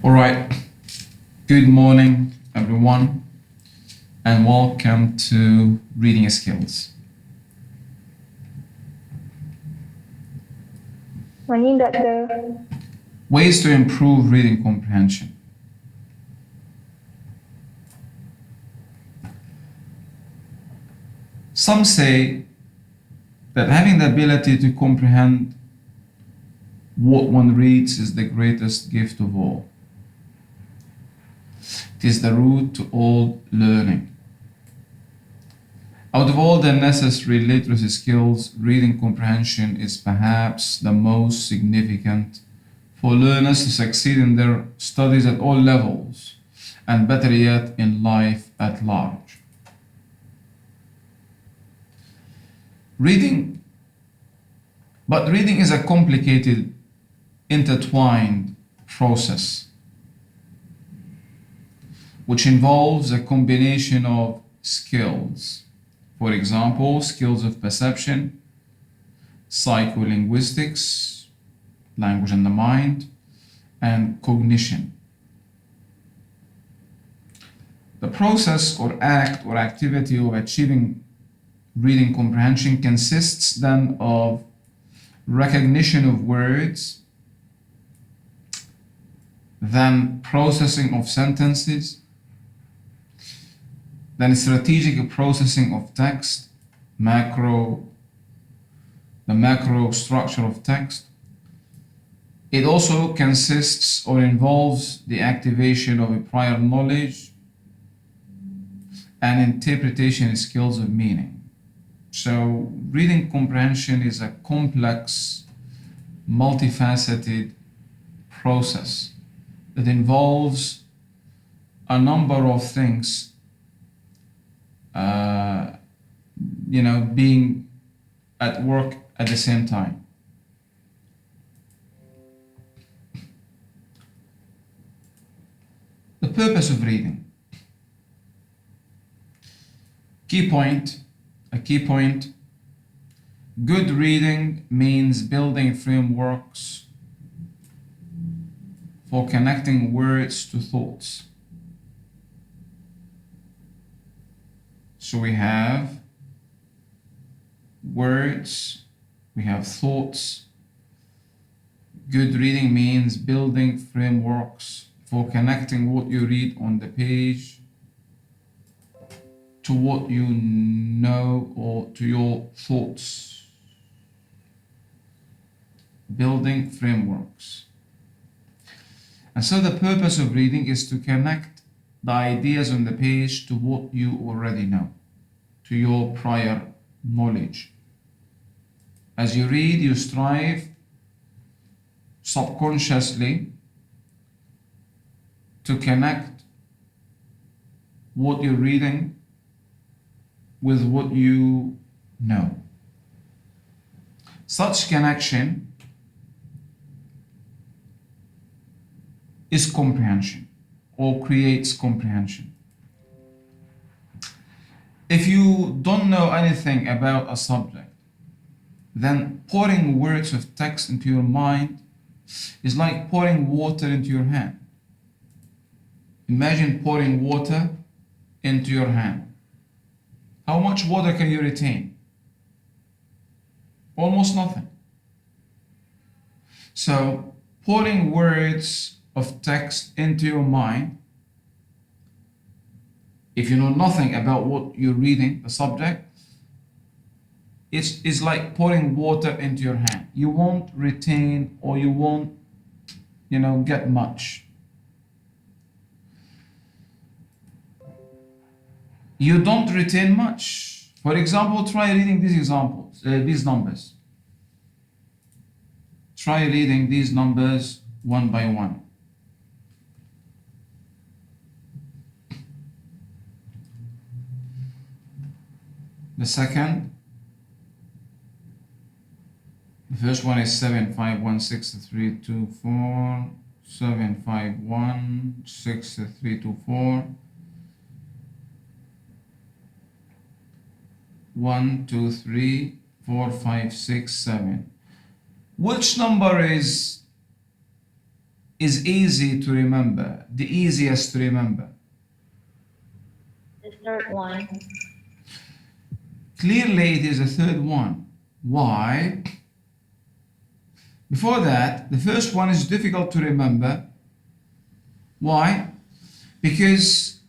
All right, good morning, everyone, and welcome to Reading Skills. Morning, Doctor. Ways to improve reading comprehension. Some say that having the ability to comprehend what one reads is the greatest gift of all. It is the root to all learning. Out of all the necessary literacy skills, reading comprehension is perhaps the most significant for learners to succeed in their studies at all levels, and better yet, in life at large. Reading is a complicated, intertwined process which involves a combination of skills. For example, skills of perception, psycholinguistics, language and the mind, and cognition. The process or act or activity of achieving reading comprehension consists then of recognition of words, then processing of sentences, then strategic processing of text, the macro structure of text. It also consists or involves the activation of a prior knowledge and interpretation skills of meaning. So reading comprehension is a complex, multifaceted process that involves a number of things being at work at the same time. The purpose of reading. A key point. Good reading means building frameworks for connecting words to thoughts. So we have words, we have thoughts. Good reading means building frameworks for connecting what you read on the page to what you know or to your thoughts. Building frameworks. And so the purpose of reading is to connect the ideas on the page to what you already know, to your prior knowledge. As you read, you strive subconsciously to connect what you're reading with what you know. Such connection is comprehension, or creates comprehension. If you don't know anything about a subject, then pouring words of text into your mind is like pouring water into your hand. Imagine pouring water into your hand. How much water can you retain? Almost nothing. So pouring words of text into your mind, if you know nothing about what you're reading, the subject, it's like pouring water into your hand. You won't retain, or you won't, get much. You don't retain much. For example, try reading these numbers. Try reading these numbers one by one. The first one is 7516324, 7516324, 1, 2, 3, 4, 5, 6, 7. Which number is is easy to remember, the easiest to remember? The third one. Clearly, it is the third one. Why? Before that, the first one is difficult to remember. Why? Because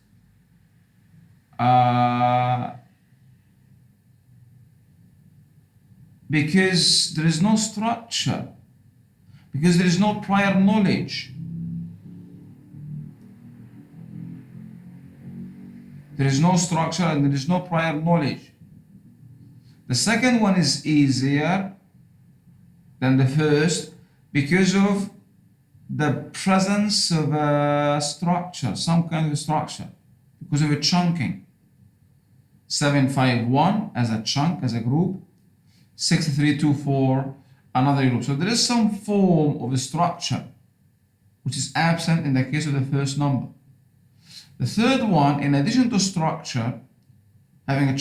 there is no structure, because there is no prior knowledge. There is no structure and there is no prior knowledge. The second one is easier than the first because of the presence of a structure, some kind of structure, because of a chunking. 751 as a chunk, as a group, 6324 another group. So there is some form of a structure which is absent in the case of the first number. The third one, in addition to structure, having a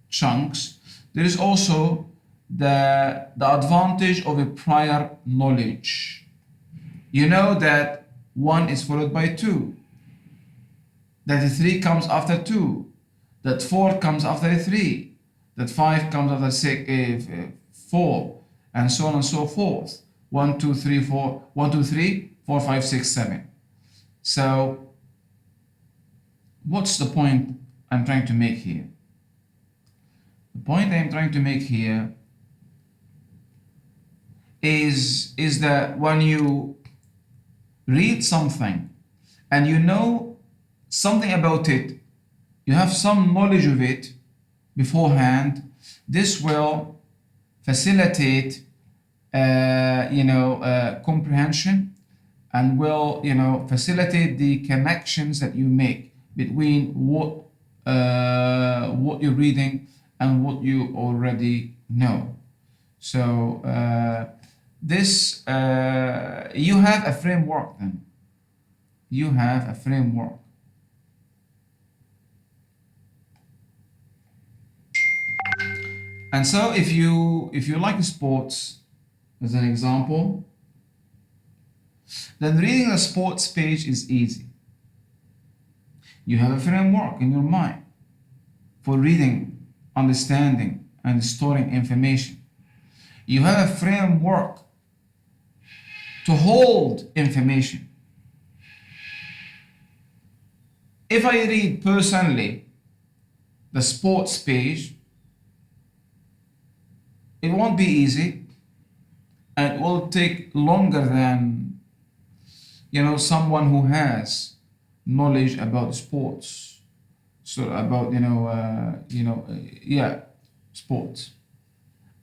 chunks, there is also the advantage of a prior knowledge. You know that 1 is followed by 2, that 3 comes after 2, that 4 comes after 3, that 5 comes after 4, and so on and so forth. 1, 2, 3, 4, 1, 2, 3, 4, 5, 6, 7. So what's the point I'm trying to make here? The point I'm trying to make here is that when you read something and you know something about it, you have some knowledge of it beforehand, this will facilitate comprehension, and will facilitate the connections that you make between what you're reading and what you already know. So you have a framework then. You have a framework. And so if you like sports, as an example, then reading a sports page is easy. You have a framework in your mind for reading, understanding, and storing information. You have a framework to hold information. If I read personally the sports page, it won't be easy, and it will take longer than someone who has knowledge about sports. So about sports.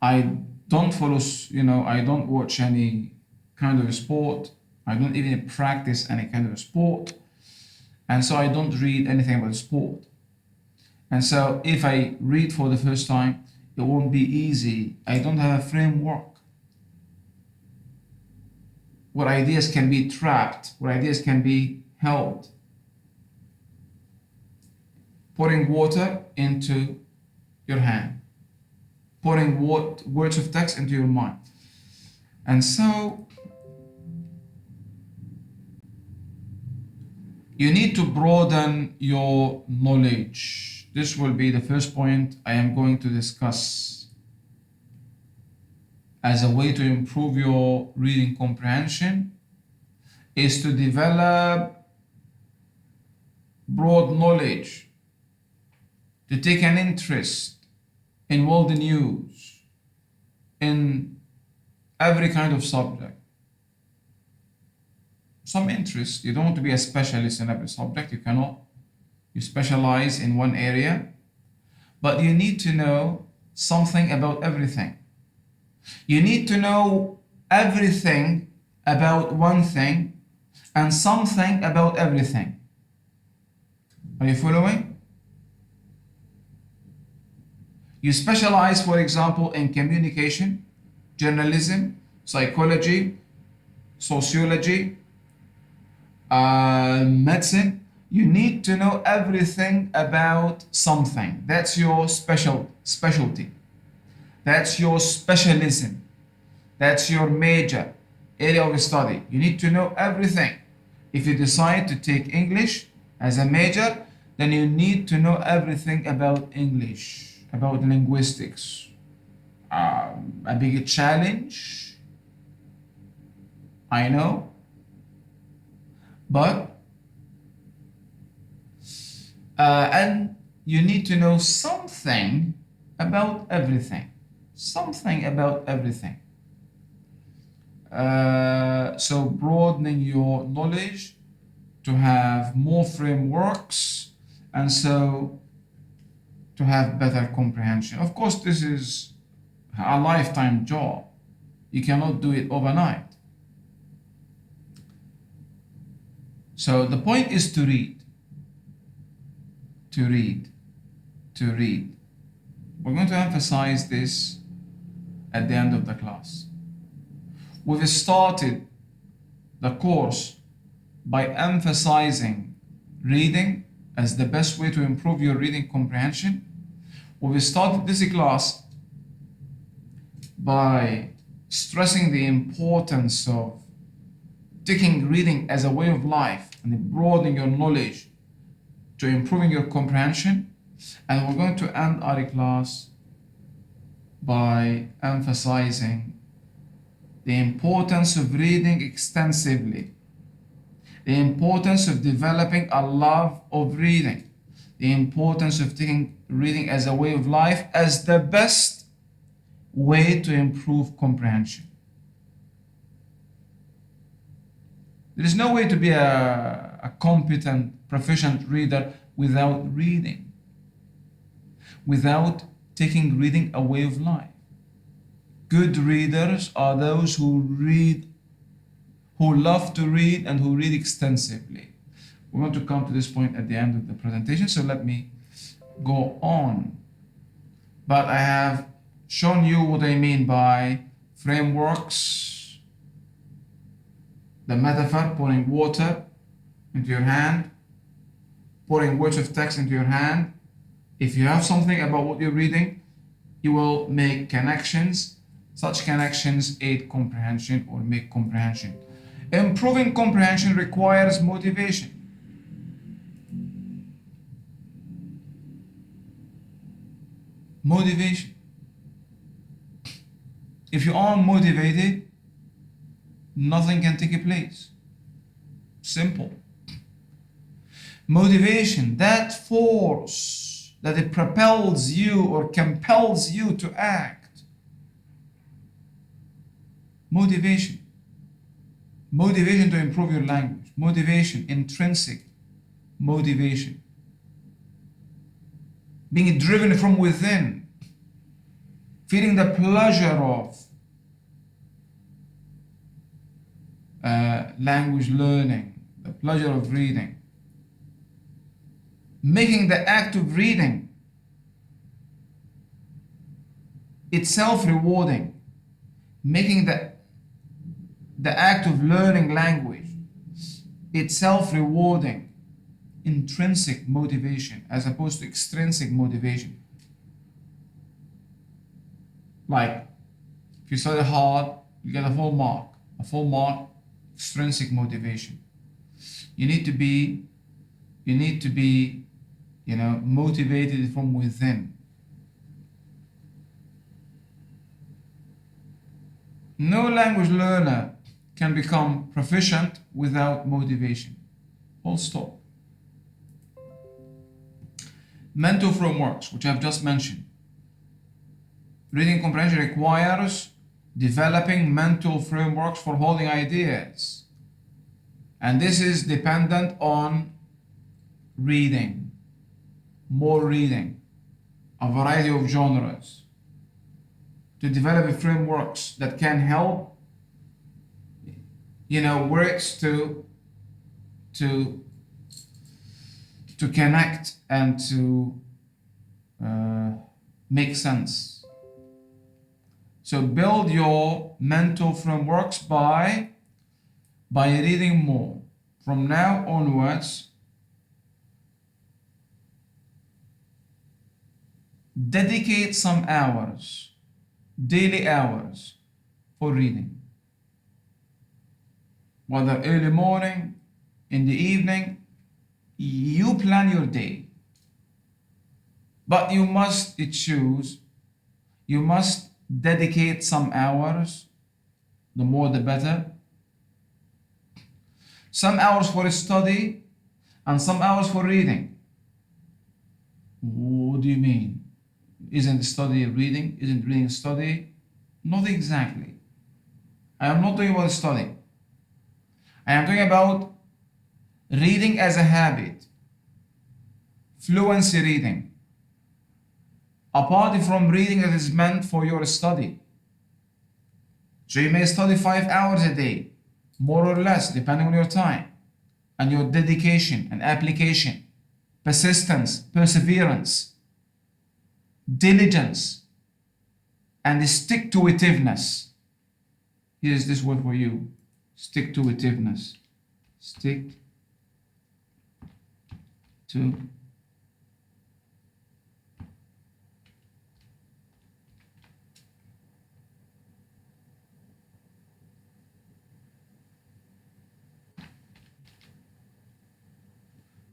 I don't follow, I don't watch any kind of sport. I don't even practice any kind of sport, and so I don't read anything about sport. And so if I read for the first time, it won't be easy. I don't have a framework where ideas can be trapped, where ideas can be held. Pouring water into your hand, pouring words of text into your mind. And so you need to broaden your knowledge. This will be the first point I am going to discuss as a way to improve your reading comprehension, is to develop broad knowledge, to take an interest in world news, in every kind of subject. Some interest. You don't want to be a specialist in every subject. You cannot. You specialize in one area, but you need to know something about everything. You need to know everything about one thing and something about everything. Are you following? You specialize, for example, in communication, journalism, psychology, sociology, medicine. You need to know everything about something. That's your specialty. That's your specialism. That's your major. area of study. You need to know everything. If you decide to take English as a major, then you need to know everything about English, about linguistics. A big challenge, I know, but and you need to know something about everything. Something about everything. So broadening your knowledge to have more frameworks, and so to have better comprehension. Of course, this is a lifetime job. You cannot do it overnight. So the point is to read, to read, to read. We're going to emphasize this at the end of the class. We've started the course by emphasizing reading as the best way to improve your reading comprehension. We've started this class by stressing the importance of taking reading as a way of life and broadening your knowledge to improving your comprehension. And we're going to end our class by emphasizing the importance of reading extensively, the importance of developing a love of reading, the importance of taking reading as a way of life as the best way to improve comprehension. There is no way to be a competent, proficient reader without reading, without taking reading a way of life. Good readers are those who read, who love to read, and who read extensively. We're going to come to this point at the end of the presentation, so let me go on. But I have shown you what I mean by frameworks, the metaphor, pouring water into your hand, pouring words of text into your hand. If you have something about what you're reading, you will make connections. Such connections aid comprehension or make comprehension. Improving comprehension requires motivation. Motivation. If you aren't motivated, nothing can take place. Simple. Motivation, that force that it propels you or compels you to act. Motivation. Motivation to improve your language. Motivation, intrinsic motivation. Being driven from within. Feeling the pleasure of language learning, the pleasure of reading. Making the act of reading itself rewarding. Making the act of learning language itself rewarding. Intrinsic motivation as opposed to extrinsic motivation. Like, if you study hard, you get a full mark. A full mark, extrinsic motivation. You need to be, motivated from within. No language learner can become proficient without motivation. Full stop. Mental frameworks, which I've just mentioned. Reading comprehension requires developing mental frameworks for holding ideas. And this is dependent on reading, more reading, a variety of genres, to develop frameworks that can help, words to connect and to make sense. So build your mental frameworks by reading more. From now onwards, dedicate some hours, daily hours, for reading. whether early morning, in the evening, you plan your day. But you must choose, you must dedicate some hours, the more the better. Some hours for study and some hours for reading. What do you mean? Isn't study reading? Isn't reading study? Not exactly. I am not talking about study. I am talking about reading as a habit, fluency reading, apart from reading that is meant for your study. So you may study 5 hours a day, more or less, depending on your time and your dedication and application, persistence, perseverance, diligence, and stick-to-itiveness. Here's this word for you, stick-to-itiveness. Stick to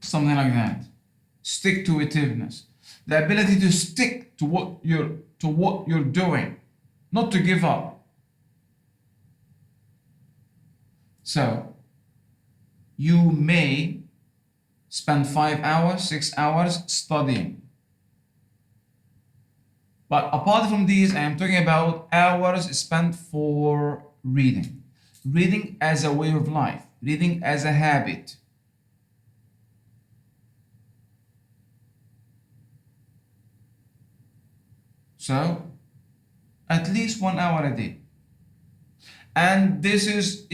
something like that. Stick-to-itiveness. The ability to stick to what you're doing, not to give up. So you may spend 5 hours, 6 hours studying. But apart from these, I am talking about hours spent for reading. Reading as a way of life, reading as a habit. So, at least 1 hour a day. And this is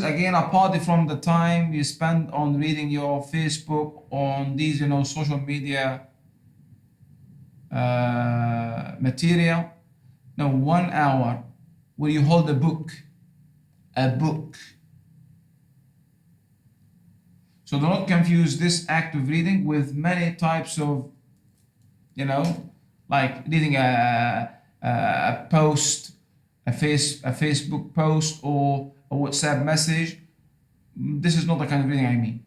again apart from the time you spend on reading your Facebook, on these, social media material. Now, 1 hour where you hold a book. So do not confuse this act of reading with many types of, like reading a post, a Facebook post, or a WhatsApp message. This is not the kind of reading I mean.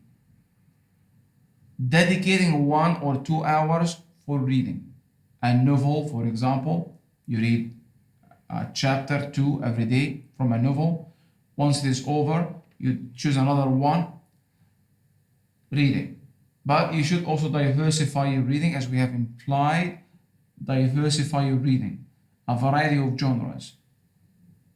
Dedicating 1 or 2 hours for reading. A novel, for example, you read a chapter 2 every day from a novel. Once it is over, you choose another one. Reading. But you should also diversify your reading, as we have implied. Diversify your reading. A variety of genres.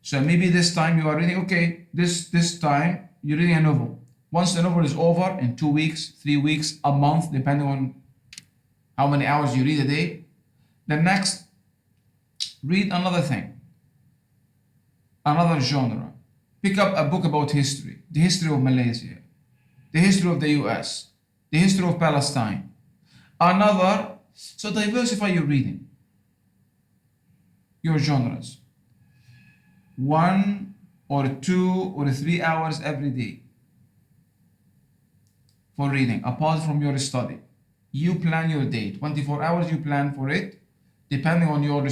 So maybe this time you are reading, okay, this time you're reading a novel. Once the novel is over, in 2 weeks, 3 weeks, a month, depending on how many hours you read a day, then next, read another thing, another genre. Pick up a book about history, the history of Malaysia, the history of the US, the history of Palestine. So diversify your reading, your genres. 1 or 2 or 3 hours every day for reading, apart from your study. You plan your day, 24 hours you plan for it, depending on your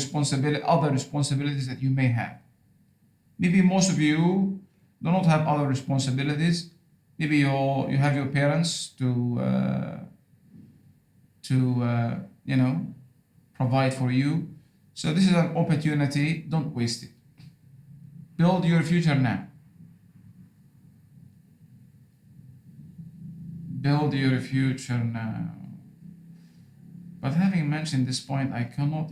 other responsibilities that you may have. Maybe most of you do not have other responsibilities. Maybe you have your parents to provide for you. So this is an opportunity, don't waste it. Build your future now. Build your future now. But having mentioned this point, I cannot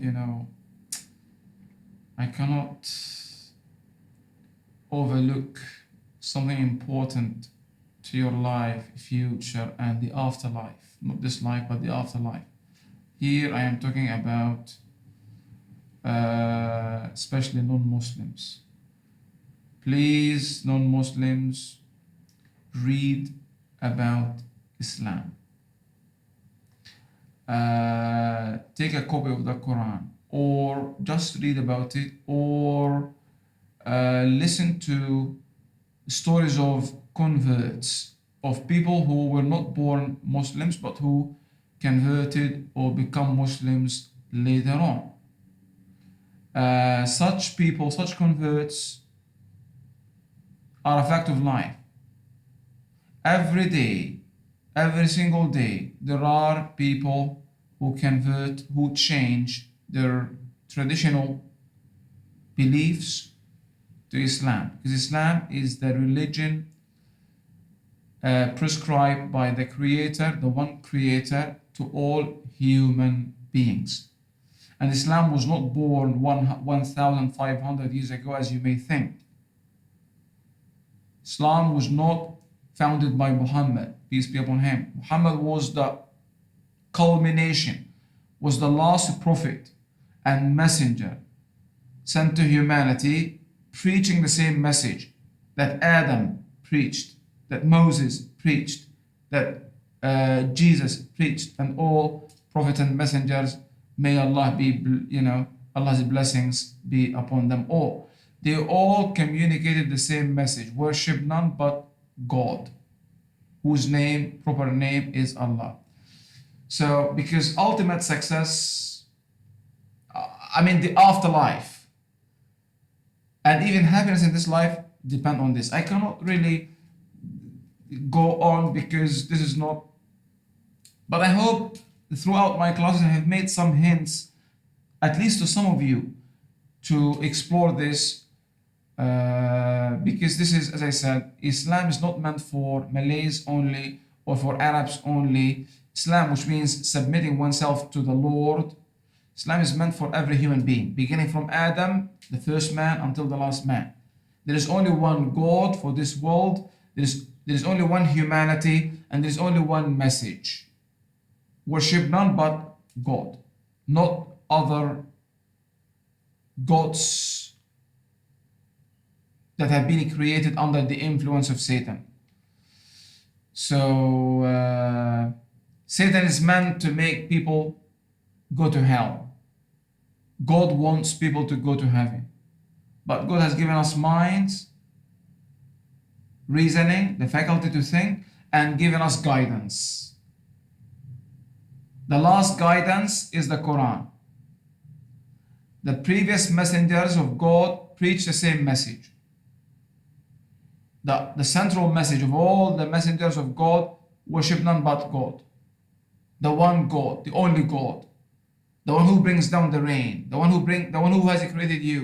overlook something important to your life, future, and the afterlife. Not this life, but the afterlife. Here I am talking about especially non-Muslims. Please, non-Muslims, read about Islam. Take a copy of the Quran, or just read about it, or listen to stories of converts, of people who were not born Muslims but who converted or become Muslims later on. Such people, such converts, are a fact of life. Every day, every single day, there are people who convert, who change their traditional beliefs to Islam, because Islam is the religion prescribed by the Creator, the one Creator, to all human beings. And Islam was not born 1,500 years ago, as you may think. Islam was not founded by Muhammad, peace be upon him. Muhammad was the culmination, was the last prophet and messenger sent to humanity, preaching the same message that Adam preached, that Moses preached, that Jesus preached, and all prophets and messengers, may Allah be, Allah's blessings be upon them all. They all communicated the same message: worship none but God, whose proper name is Allah. So, because ultimate success, the afterlife, and even happiness in this life depend on this. I cannot really go on because this is not, but I hope throughout my classes I have made some hints, at least to some of you, to explore this, because this is, as I said, Islam is not meant for Malays only or for Arabs only. Islam, which means submitting oneself to the Lord, Islam is meant for every human being, beginning from Adam, the first man, until the last man. There is only one God for this world. There is only one humanity, and there is only one message: worship none but God, not other gods that have been created under the influence of Satan. So Satan is meant to make people go to hell. God wants people to go to heaven. But God has given us minds, reasoning, the faculty to think, and given us guidance. The last guidance is the Quran. The previous messengers of God preach the same message. The central message of all the messengers of God: worship none but God. The one God, the only God, the one who brings down the rain, the one who has created you,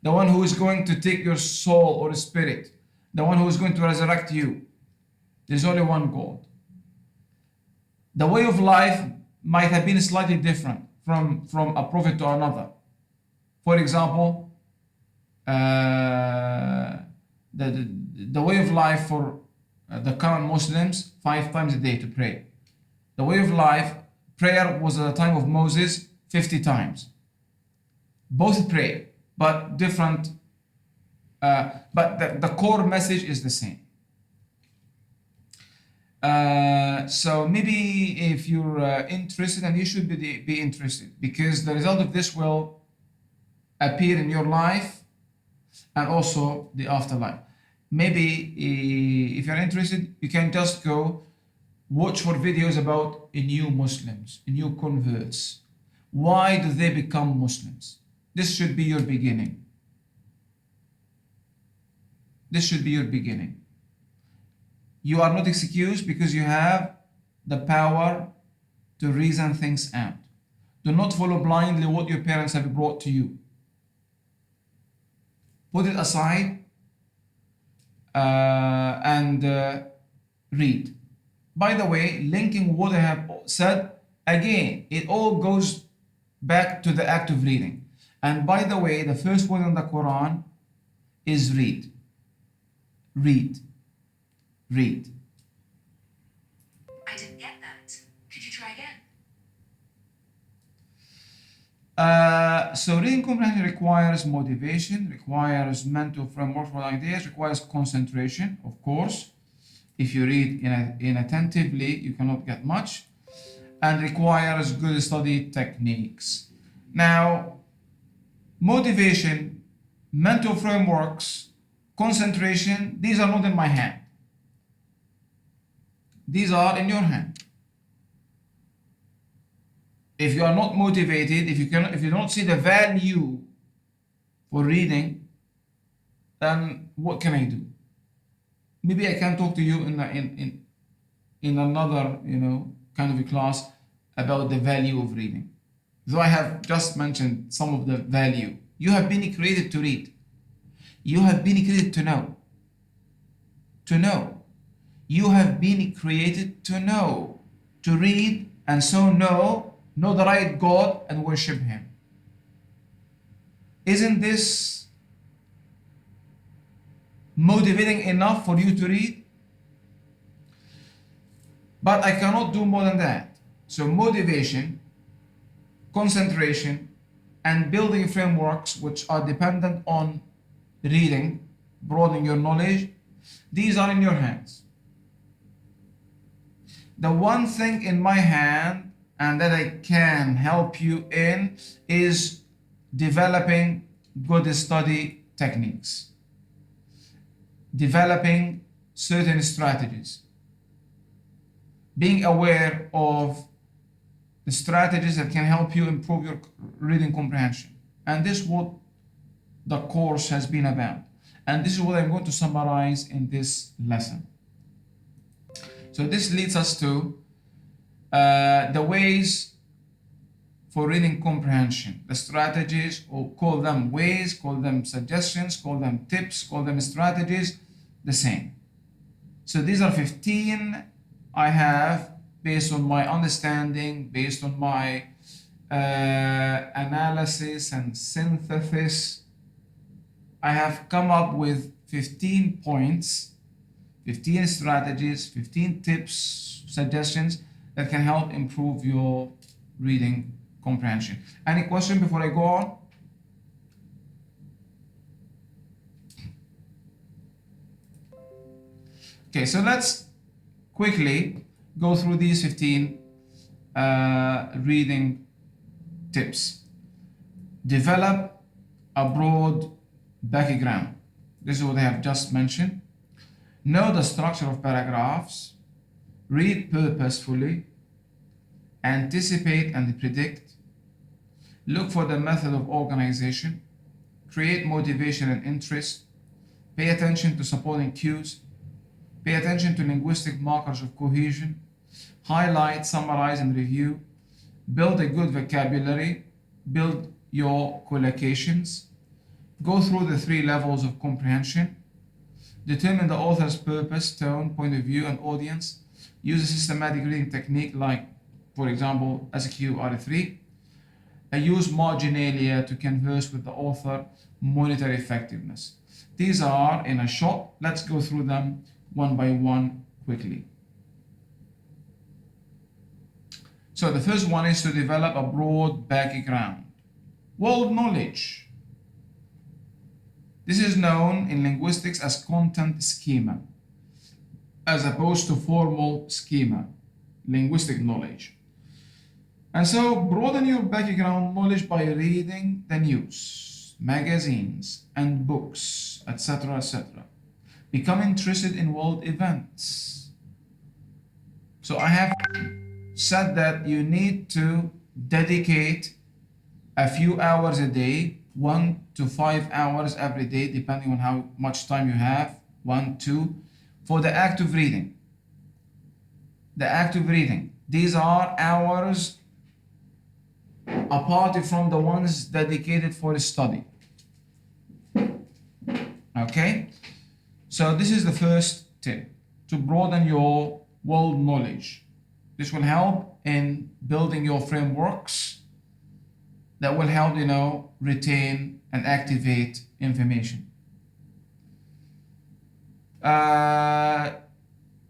the one who is going to take your soul or spirit, the one who is going to resurrect you. There's only one God. The way of life might have been slightly different from a prophet to another. For example, the way of life for the current Muslims, 5 times a day to pray. The way of life, prayer was at the time of Moses 50 times. Both pray, but different, but the core message is the same. So maybe if you're interested, and you should be interested, because the result of this will appear in your life and also the afterlife. Maybe if you're interested, you can just go watch for videos about new Muslims, new converts. Why do they become Muslims? This should be your beginning. This should be your beginning. You are not excused because you have the power to reason things out. Do not follow blindly what your parents have brought to you. Put it aside and read. By the way, linking what I have said, again, it all goes back to the act of reading. And by the way, the first word in the Quran is read. Read. Read. I didn't get that. Could you try again? So reading comprehension requires motivation, requires mental framework for ideas, requires concentration, of course. If you read inattentively, you cannot get much, and requires good study techniques. Now, motivation, mental frameworks, concentration, these are not in my hand. These are in your hand. If you are not motivated, if you don't see the value for reading, then what can I do? maybe I can talk to you in another, kind of a class about the value of reading. Though I have just mentioned some of the value. You have been created to read. You have been created to know. To know. You have been created to know. To read and so know the right God and worship Him. Isn't this motivating enough for you to read? But I cannot do more than that. So motivation, concentration, and building frameworks which are dependent on reading, broadening your knowledge, these are in your hands. The one thing in my hand and that I can help you in is developing good study techniques, developing certain strategies, being aware of the strategies that can help you improve your reading comprehension. And this is what the course has been about. And this is what I'm going to summarize in this lesson. So this leads us to the ways for reading comprehension, the strategies, or call them ways, call them suggestions, call them tips, call them strategies, the same. So these are 15 I have based on my understanding, based on my analysis and synthesis. I have come up with 15 points, 15 strategies, 15 tips, suggestions that can help improve your reading comprehension. Any question before I go on? Okay, so let's quickly go through these 15 reading tips. Develop a broad background. This is what I have just mentioned. Know the structure of paragraphs. Read purposefully. Anticipate and predict. Look for the method of organization. Create motivation and interest. Pay attention to supporting cues. Pay attention to linguistic markers of cohesion. Highlight, summarize, and review. Build a good vocabulary. Build your collocations. Go through the 3 levels of comprehension. Determine the author's purpose, tone, point of view, and audience. Use a systematic reading technique like, for example, SQR3. Use marginalia to converse with the author. Monitor effectiveness. These are in a shot. Let's go through them one by one quickly. So the first one is to develop a broad background. World knowledge. This is known in linguistics as content schema, as opposed to formal schema, linguistic knowledge. And so broaden your background knowledge by reading the news, magazines, and books, etc., etc. Become interested in world events. So I have said that you need to dedicate a few hours a day, 1 to 5 hours every day, depending on how much time you have, 1, 2, for the act of reading. The act of reading. These are hours apart from the ones dedicated for study. Okay? So this is the first tip, to broaden your world knowledge. This will help in building your frameworks that will help, retain and activate information.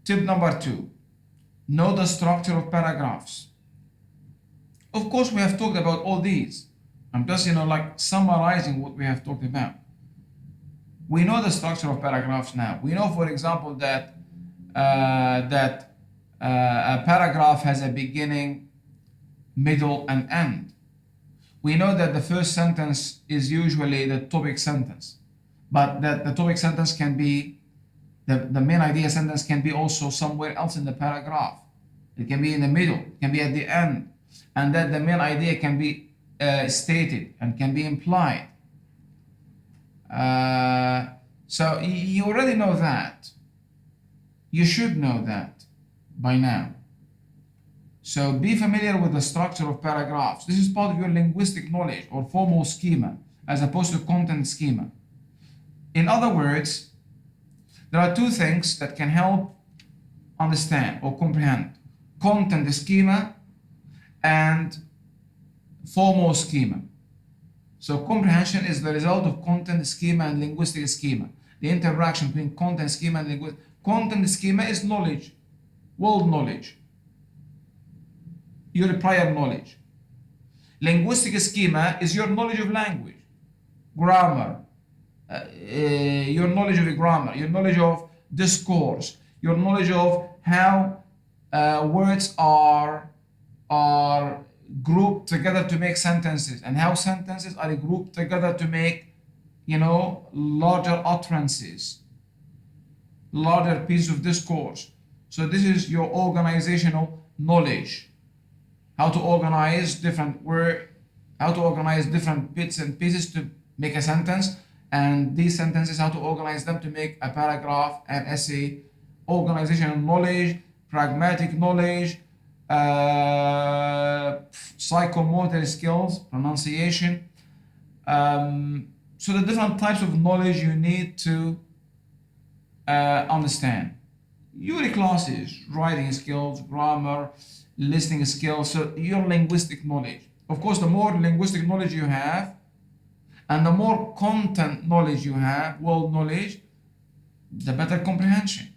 Tip number 2, know the structure of paragraphs. Of course, we have talked about all these. I'm just, summarizing what we have talked about. We know the structure of paragraphs now. We know, for example, that a paragraph has a beginning, middle, and end. We know that the first sentence is usually the topic sentence, but that the topic sentence can be, the main idea sentence can be also somewhere else in the paragraph. It can be in the middle, it can be at the end, and that the main idea can be stated and can be implied. So you already know that. You should know that by now. So be familiar with the structure of paragraphs. This is part of your linguistic knowledge or formal schema as opposed to content schema. In other words, there are two things that can help understand or comprehend: content schema and formal schema. So comprehension is the result of content schema and linguistic schema. The interaction between content schema and linguistic. Content schema is knowledge, world knowledge, your prior knowledge. Linguistic schema is your knowledge of language, grammar, your knowledge of grammar, your knowledge of discourse, your knowledge of how words are grouped together to make sentences, and how sentences are grouped together to make, larger utterances, larger pieces of discourse. So this is your organizational knowledge. How to organize different bits and pieces to make a sentence, and these sentences, how to organize them to make a paragraph, an essay. Organizational knowledge, pragmatic knowledge, psychomotor skills, pronunciation. So the different types of knowledge you need to understand. Your classes, writing skills, grammar, listening skills, so your linguistic knowledge. Of course, the more linguistic knowledge you have, and the more content knowledge you have, world knowledge, the better comprehension.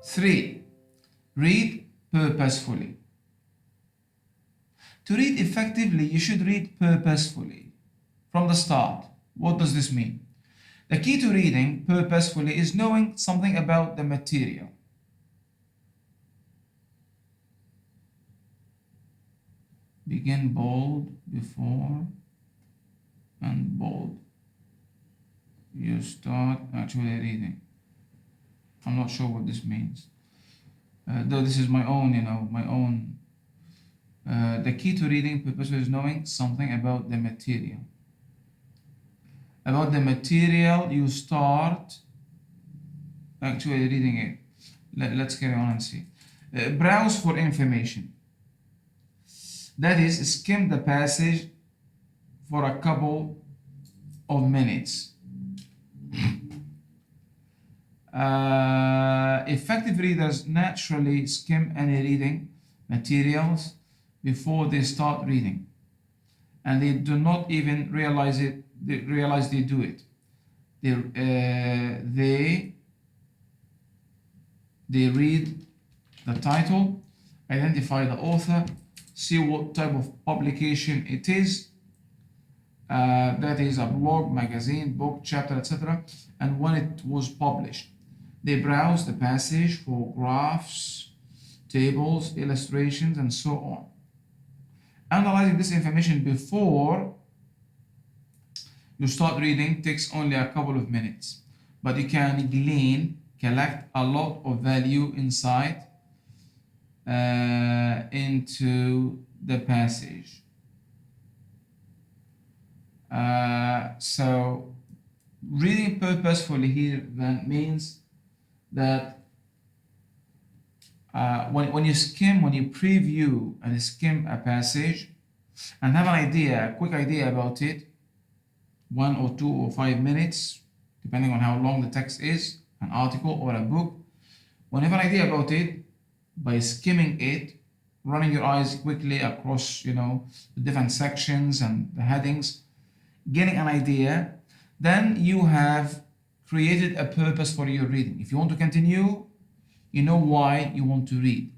Three, read purposefully. To read effectively, you should read purposefully from the start. What does this mean? The key to reading purposefully is knowing something about the material. Begin bold before and bold. You start actually reading. I'm not sure what this means. Though this is my own, the key to reading purposefully is knowing something about the material. About the material, you start actually reading it. Let's carry on and see. Browse for information. That is, skim the passage for a couple of minutes. Effective readers naturally skim any reading materials before they start reading, and they do not even realize they do it. They read the title, identify the author, see what type of publication it is, that is a blog, magazine, book, chapter, etc., and when it was published. They browse the passage for graphs, tables, illustrations, and so on. Analyzing this information before you start reading takes only a couple of minutes, but you can collect a lot of value insight into the passage. So reading purposefully here then means that when you preview and skim a passage and have a quick idea about it, 1 or 2 or 5 minutes, depending on how long the text is, an article or a book. When you have an idea about it, by skimming it, running your eyes quickly across, the different sections and the headings, getting an idea, then you have created a purpose for your reading. If you want to continue, you know why you want to read.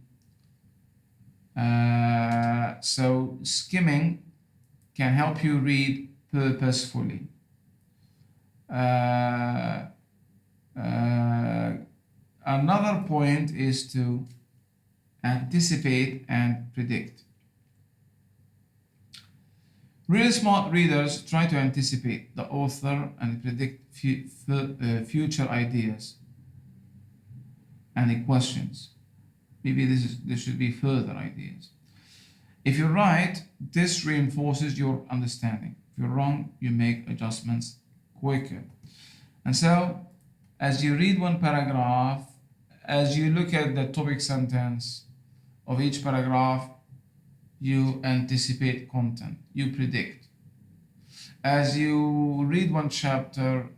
So skimming can help you read purposefully. Another point is to anticipate and predict. Really smart readers try to anticipate the author and predict future ideas and the questions. Maybe there should be further ideas. If you're right, this reinforces your understanding. If you're wrong, you make adjustments quicker. And so, as you read one paragraph, as you look at the topic sentence of each paragraph, you anticipate content, you predict. As you read one chapter,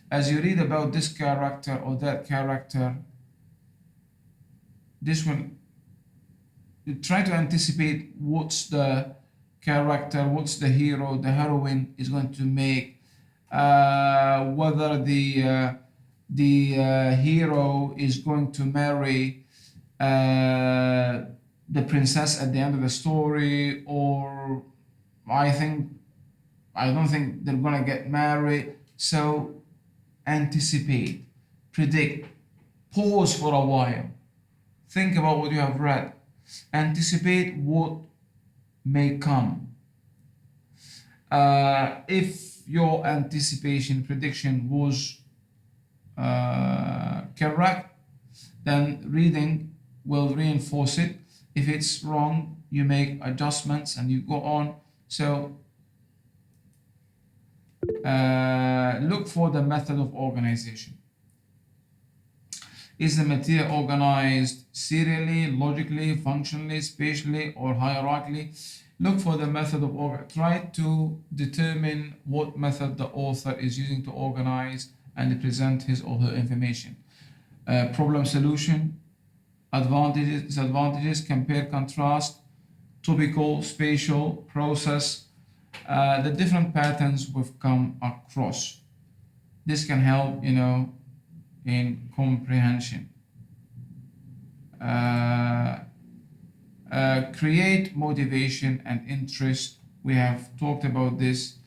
as you read about this character or that character, this one, you try to anticipate what's the character, what's the hero, the heroine is going to make, whether the hero is going to marry the princess at the end of the story, or I don't think they're gonna get married. So anticipate, predict, pause for a while, think about what you have read, anticipate what may come. If your anticipation prediction was correct, then reading will reinforce it. If it's wrong, you make adjustments and you go on. So look for the method of organization. Is the material organized serially, logically, functionally, spatially, or hierarchically? Look for the method of organization. Try to determine what method the author is using to organize and present his or her information. Problem solution, advantages, disadvantages, compare, contrast, topical, spatial, process, the different patterns we've come across. This can help, in comprehension. Create motivation and interest. We have talked about this.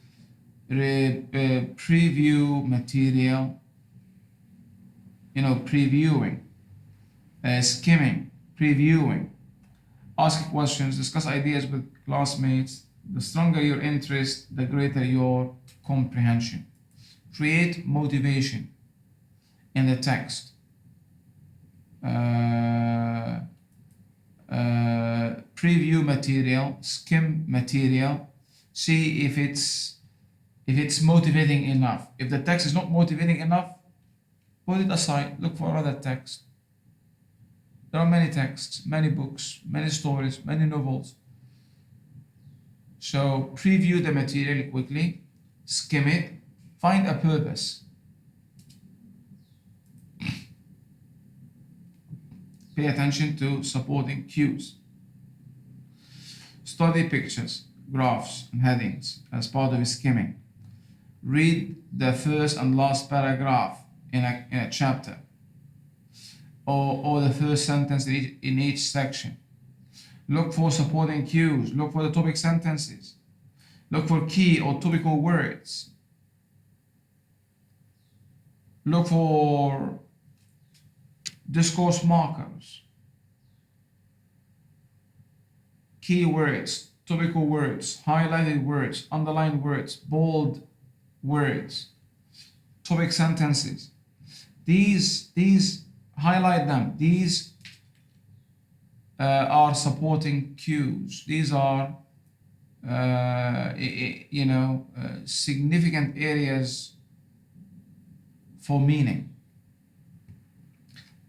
Preview material, previewing, skimming, previewing, ask questions, discuss ideas with classmates. The stronger your interest, the greater your comprehension. Create motivation in the text. Preview material, skim material, see if it's motivating enough. If the text is not motivating enough, put it aside, look for other text. There are many texts, many books, many stories, many novels. So preview the material quickly, skim it, find a purpose. Pay attention to supporting cues. Study pictures, graphs, and headings as part of skimming. Read the first and last paragraph in a chapter, or the first sentence in each section. Look for supporting cues. Look for the topic sentences. Look for key or topical words. Look for discourse markers. key words, topical words, highlighted words, underlined words, bold words, topic sentences. These highlight them. These are supporting cues. These are significant areas for meaning.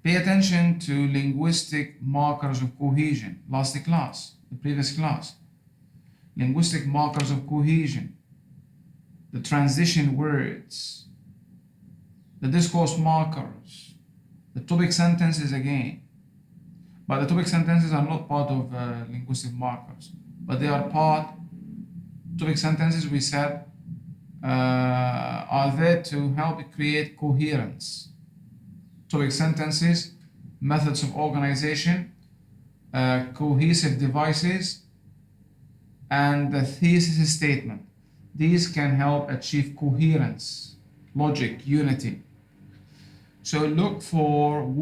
Pay attention to linguistic markers of cohesion. Last class, the previous class. Linguistic markers of cohesion. The transition words. The discourse markers. The topic sentences again. But the topic sentences are not part of linguistic markers. But they are part. Topic sentences, we said, are there to help create coherence. Topic sentences, methods of organization, cohesive devices, and the thesis statement. These can help achieve coherence, logic, unity. So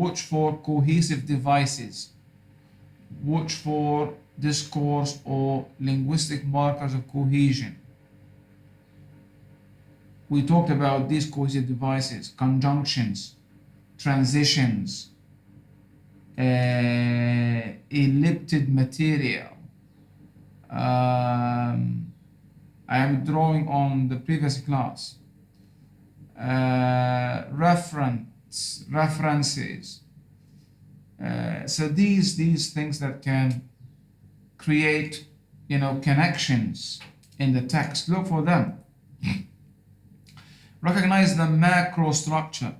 watch for cohesive devices. Watch for discourse or linguistic markers of cohesion. We talked about these cohesive devices, conjunctions, transitions, elliptic material. I am drawing on the previous class. References. So these things that can create, connections in the text. Look for them. Recognize the macro structure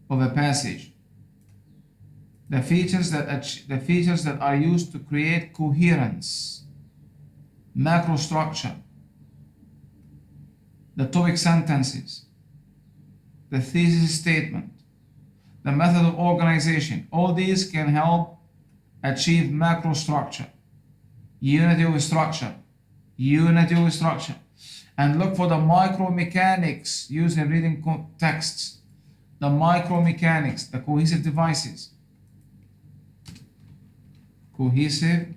of a passage. The features that are used to create coherence. Macro structure. The topic sentences. The thesis statement. The method of organization. All these can help achieve macro structure. Unity of structure. Unity of structure. And look for the micro-mechanics used in reading texts. The micro-mechanics, the cohesive devices. Cohesive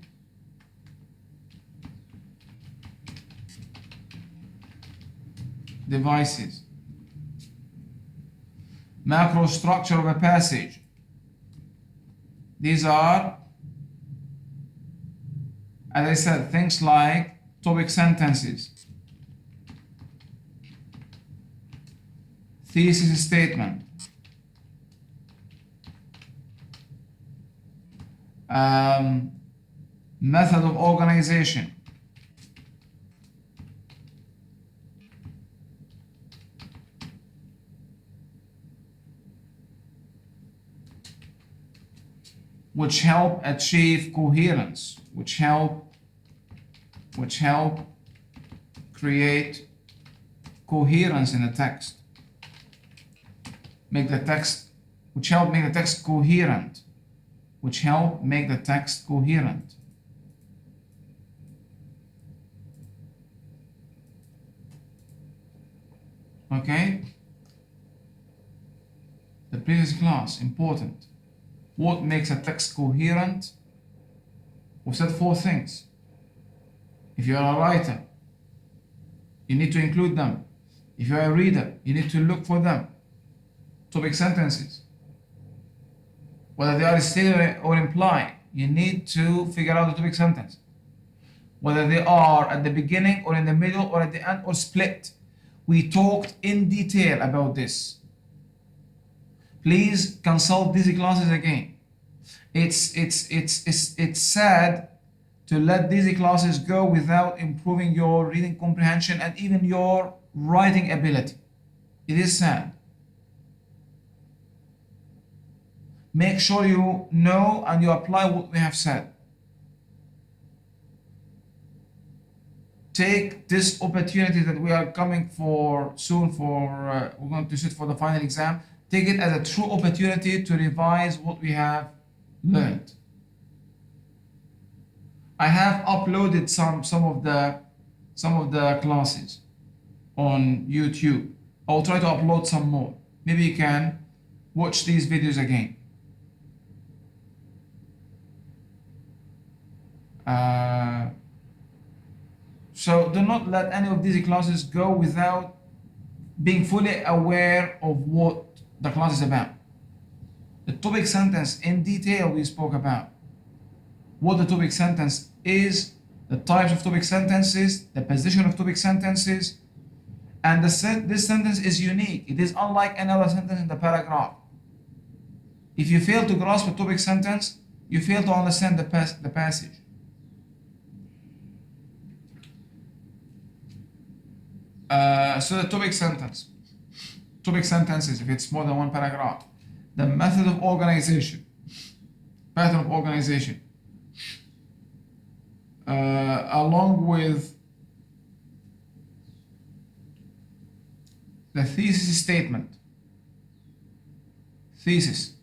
devices. Macro structure of a passage. These are, as I said, things like topic sentences, thesis statement, method of organization, which help achieve coherence, which help create coherence in the text, which help make the text coherent, Okay? The previous class, important. What makes a text coherent? We said 4 things. If you are a writer, you need to include them. If you are a reader, you need to look for them. Topic sentences. Whether they are stated or implied, you need to figure out the topic sentence. Whether they are at the beginning or in the middle or at the end or split. We talked in detail about this. Please consult these classes again. It's sad to let these classes go without improving your reading comprehension and even your writing ability. It is sad. Make sure you know and you apply what we have said. Take this opportunity that we are coming for soon we're going to sit for the final exam. Take it as a true opportunity to revise what we have learned. I have uploaded some of the classes on YouTube. I'll try to upload some more. Maybe you can watch these videos again. So do not let any of these classes go without being fully aware of what the class is about. The topic sentence in detail we spoke about. What the topic sentence is, the types of topic sentences, the position of topic sentences, and this sentence is unique. It is unlike any other sentence in the paragraph. If you fail to grasp a topic sentence, you fail to understand the passage. So the topic sentences, if it's more than one paragraph, the method of organization, pattern of organization, along with the thesis statement. Thesis.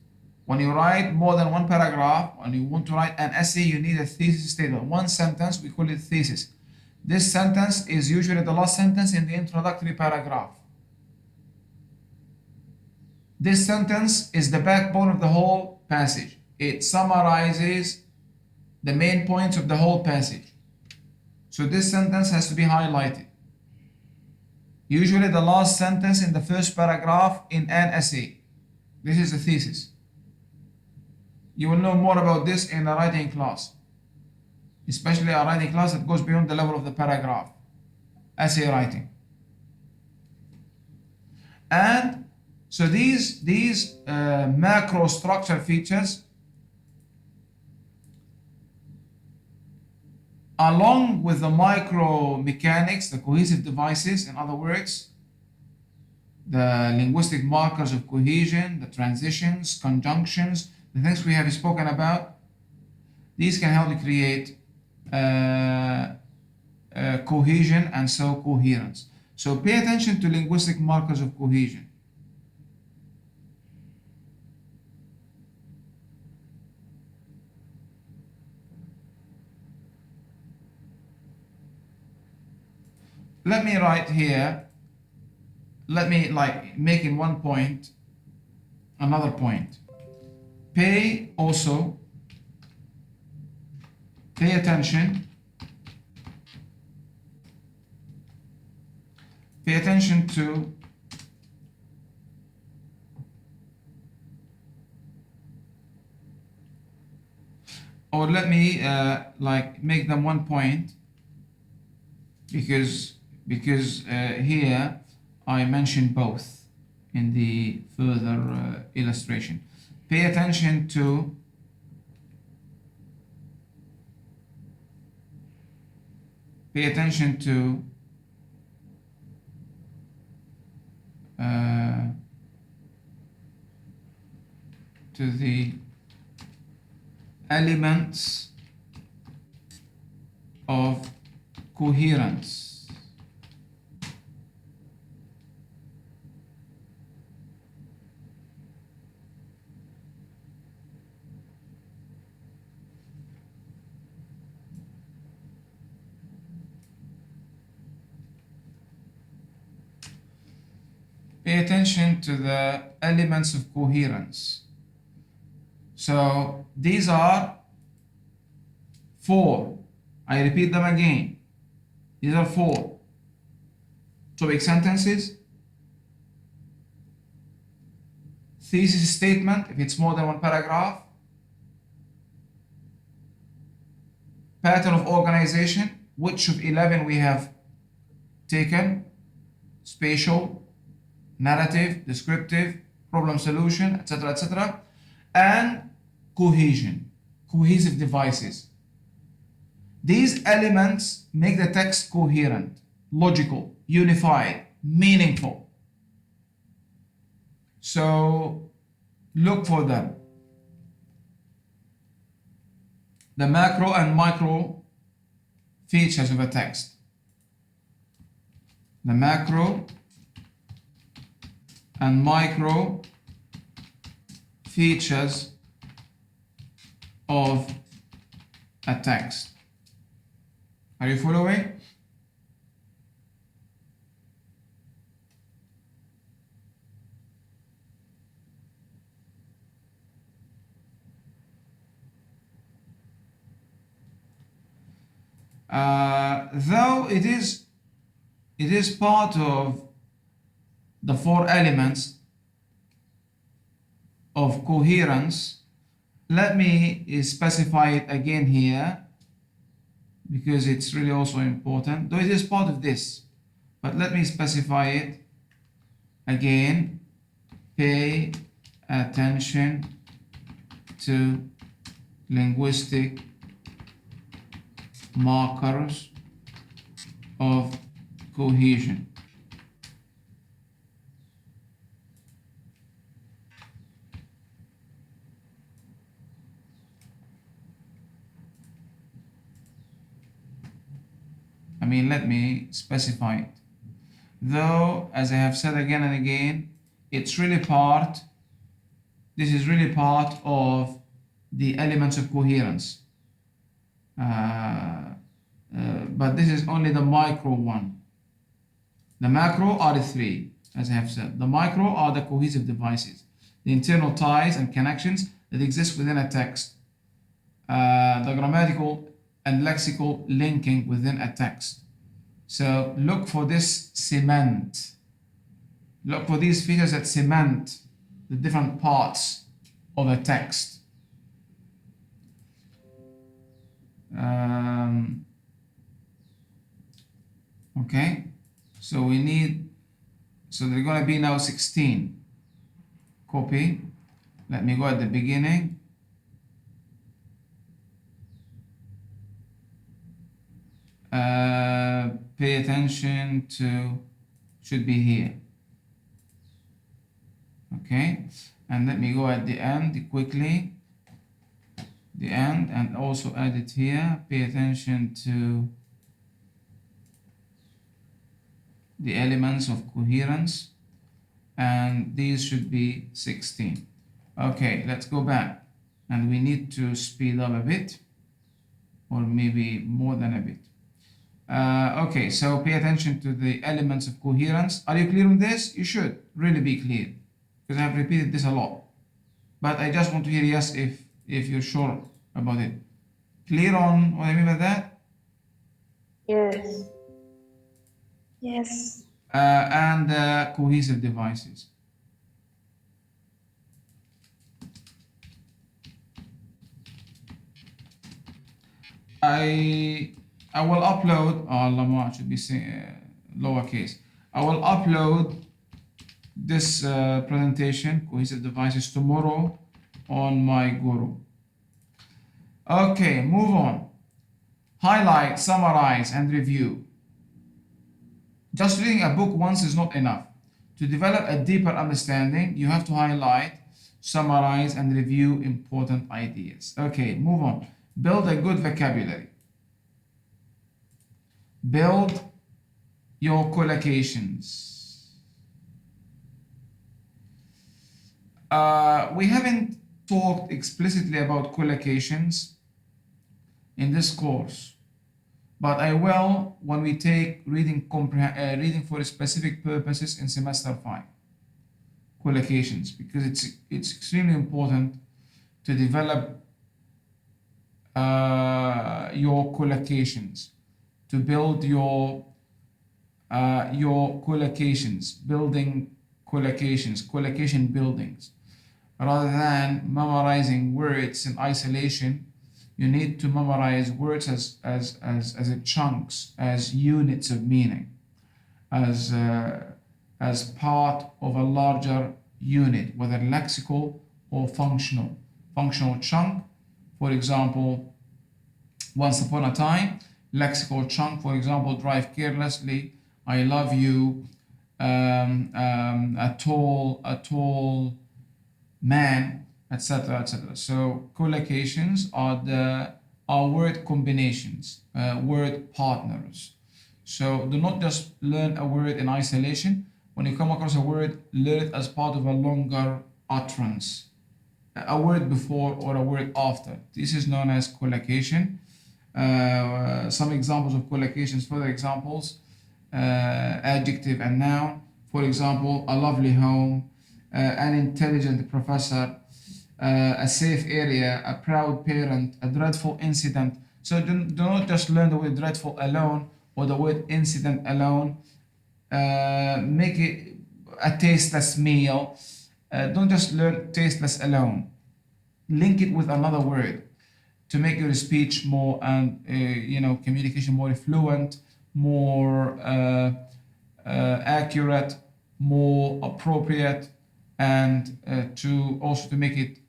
When you write more than one paragraph, when you want to write an essay, you need a thesis statement. One sentence, we call it thesis. This sentence is usually the last sentence in the introductory paragraph. This sentence is the backbone of the whole passage. It summarizes the main points of the whole passage. So this sentence has to be highlighted. Usually the last sentence in the first paragraph in an essay. This is the thesis. You will know more about this in a writing class, especially a writing class that goes beyond the level of the paragraph, essay writing. And so these macro structure features, along with the micro mechanics, the cohesive devices, in other words, the linguistic markers of cohesion, the transitions, conjunctions, the things we have spoken about, these can help you create cohesion and so coherence. So pay attention to linguistic markers of cohesion. Let me write here, let me make in one point another point. Pay attention to or let me make them one point because here I mentioned both in the further illustration. Pay attention to the elements of coherence. Pay attention to the elements of coherence. So these are 4. I repeat them again. These are 4 topic sentences, thesis statement if it's more than one paragraph, pattern of organization, which of 11 we have taken, spatial, narrative, descriptive, problem solution, etc., and cohesion, cohesive devices. These elements make the text coherent, logical, unified, meaningful. So look for them. The macro and micro features of a text. The macro and micro features of a text. Are you following? Though it is part of the 4 elements of coherence. Let me specify it again here because it's really also important, though it is part of this, but let me specify it again. Pay attention to linguistic markers of cohesion. Let me specify it. Though, as I have said again and again, it's really this is really part of the elements of coherence. But this is only the micro one. The macro are the 3, as I have said. The micro are the cohesive devices, the internal ties and connections that exist within a text, the grammatical and lexical linking within a text. So look for this cement. Look for these features that cement the different parts of a text. Okay, so they're going to be now 16. Copy. Let me go at the beginning. Pay attention to, should be here. Okay, and let me go at the end quickly. The end, and also add it here. Pay attention to the elements of coherence, and these should be 16. Okay, let's go back, and we need to speed up a bit, or maybe more than a bit. Okay, so pay attention to the elements of coherence. Are you clear on this? You should really be clear, because I have repeated this a lot. But I just want to hear yes if you're sure about it. Clear on what I mean by that? Yes. Yes. And cohesive devices. I will upload, Lama should be lowercase. I will upload this presentation, cohesive devices, tomorrow on my Guru. Okay, move on. Highlight, summarize, and review. Just reading a book once is not enough. To develop a deeper understanding, you have to highlight, summarize, and review important ideas. Okay, move on. Build a good vocabulary. Build your collocations. We haven't talked explicitly about collocations in this course, but I will when we take reading for specific purposes in semester 5. Collocations, because it's extremely important to develop your collocations, to build your collocations, building collocations, collocation buildings. Rather than memorizing words in isolation, you need to memorize words as chunks, as units of meaning, as part of a larger unit, whether lexical or functional. Functional chunk, for example, once upon a time. Lexical chunk, for example, drive carelessly, I love you, a tall man, etc., etc. So collocations are word combinations, word partners. So do not just learn a word in isolation. When you come across a word, learn it as part of a longer utterance, a word before or a word after. This is known as collocation. Some examples of collocations, further examples, adjective and noun. For example, a lovely home, an intelligent professor, a safe area, a proud parent, a dreadful incident. So do not just learn the word dreadful alone or the word incident alone. Make it a tasteless meal. Don't just learn tasteless alone. Link it with another word to make your speech more and communication more fluent, more accurate, more appropriate, and to also to make it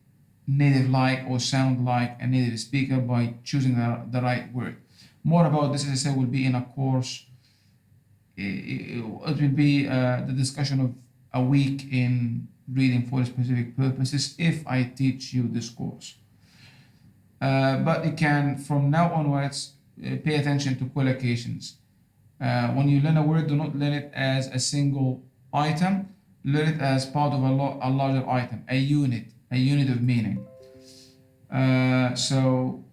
native like or sound like a native speaker by choosing the right word. More about this, as I said, will be in a course. It will be the discussion of a week in reading for specific purposes if I teach you this course. But you can, from now onwards, pay attention to collocations. When you learn a word, do not learn it as a single item. Learn it as part of a larger item, a unit of meaning. So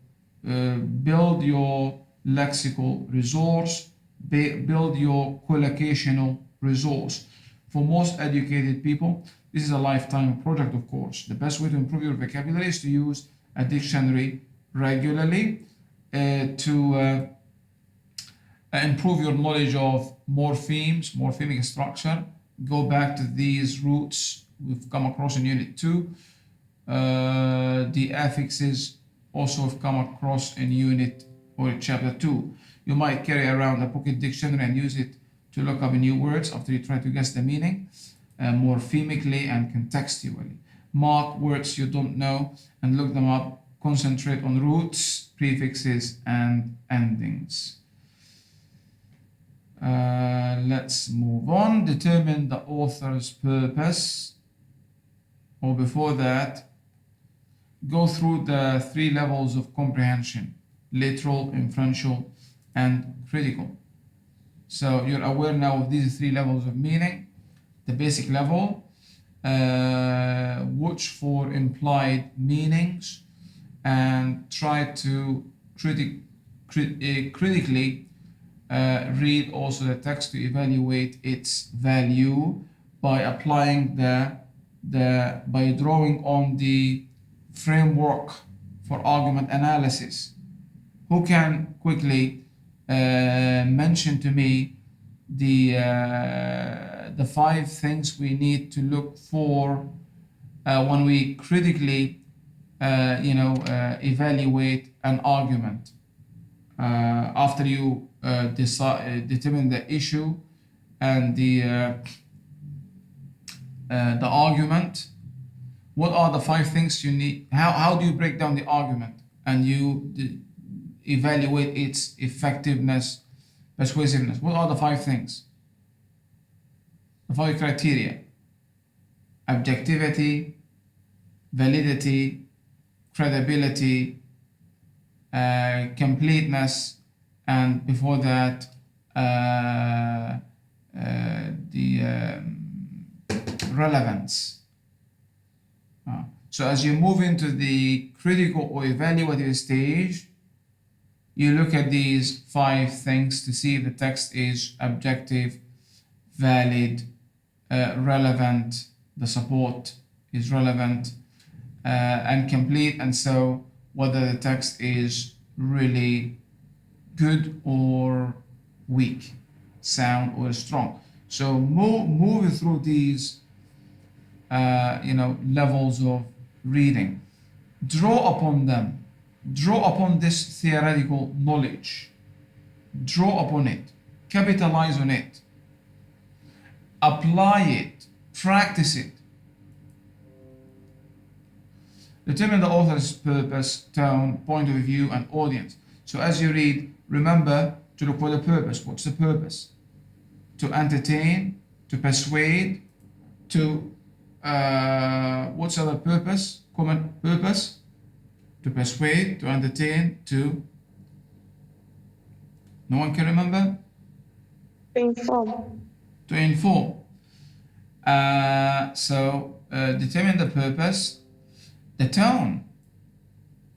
build your lexical resource, build your collocational resource. For most educated people, this is a lifetime project, of course. The best way to improve your vocabulary is to use a dictionary regularly to improve your knowledge of morphemes, morphemic structure. Go back to these roots we've come across in Unit 2. The affixes also have come across in Unit or Chapter 2. You might carry around a pocket dictionary and use it to look up new words after you try to guess the meaning, morphemically and contextually. Mark words you don't know and look them up. Concentrate on roots, prefixes, and endings. Let's move on. Determine the author's purpose. Or before that, go through the 3 levels of comprehension: literal, inferential, and critical. So you're aware now of these 3 levels of meaning. The basic level, watch for implied meanings and try to critically read also the text to evaluate its value by applying by drawing on the framework for argument analysis. Who can quickly mention to me the 5 things we need to look for when we critically evaluate an argument after you determine the issue and the argument? What are the 5 things you need? How do you break down the argument and you evaluate its effectiveness, persuasiveness? What are the 5 things? The 5 criteria: objectivity, validity, credibility, completeness, and before that the relevance. So as you move into the critical or evaluative stage, you look at these 5 things to see if the text is objective, valid, relevant, the support is relevant, and complete, and so whether the text is really good or weak, sound or strong. So move through these levels of reading. Draw upon them. Draw upon this theoretical knowledge. Draw upon it. Capitalize on it. Apply it. Practice it. Determine the author's purpose, tone, point of view, and audience. So as you read, remember to look for the purpose. What's the purpose? To entertain, to persuade, to what's the other purpose? Common purpose? To persuade, to entertain, to... No one can remember? To inform. To inform. Determine the purpose. The tone.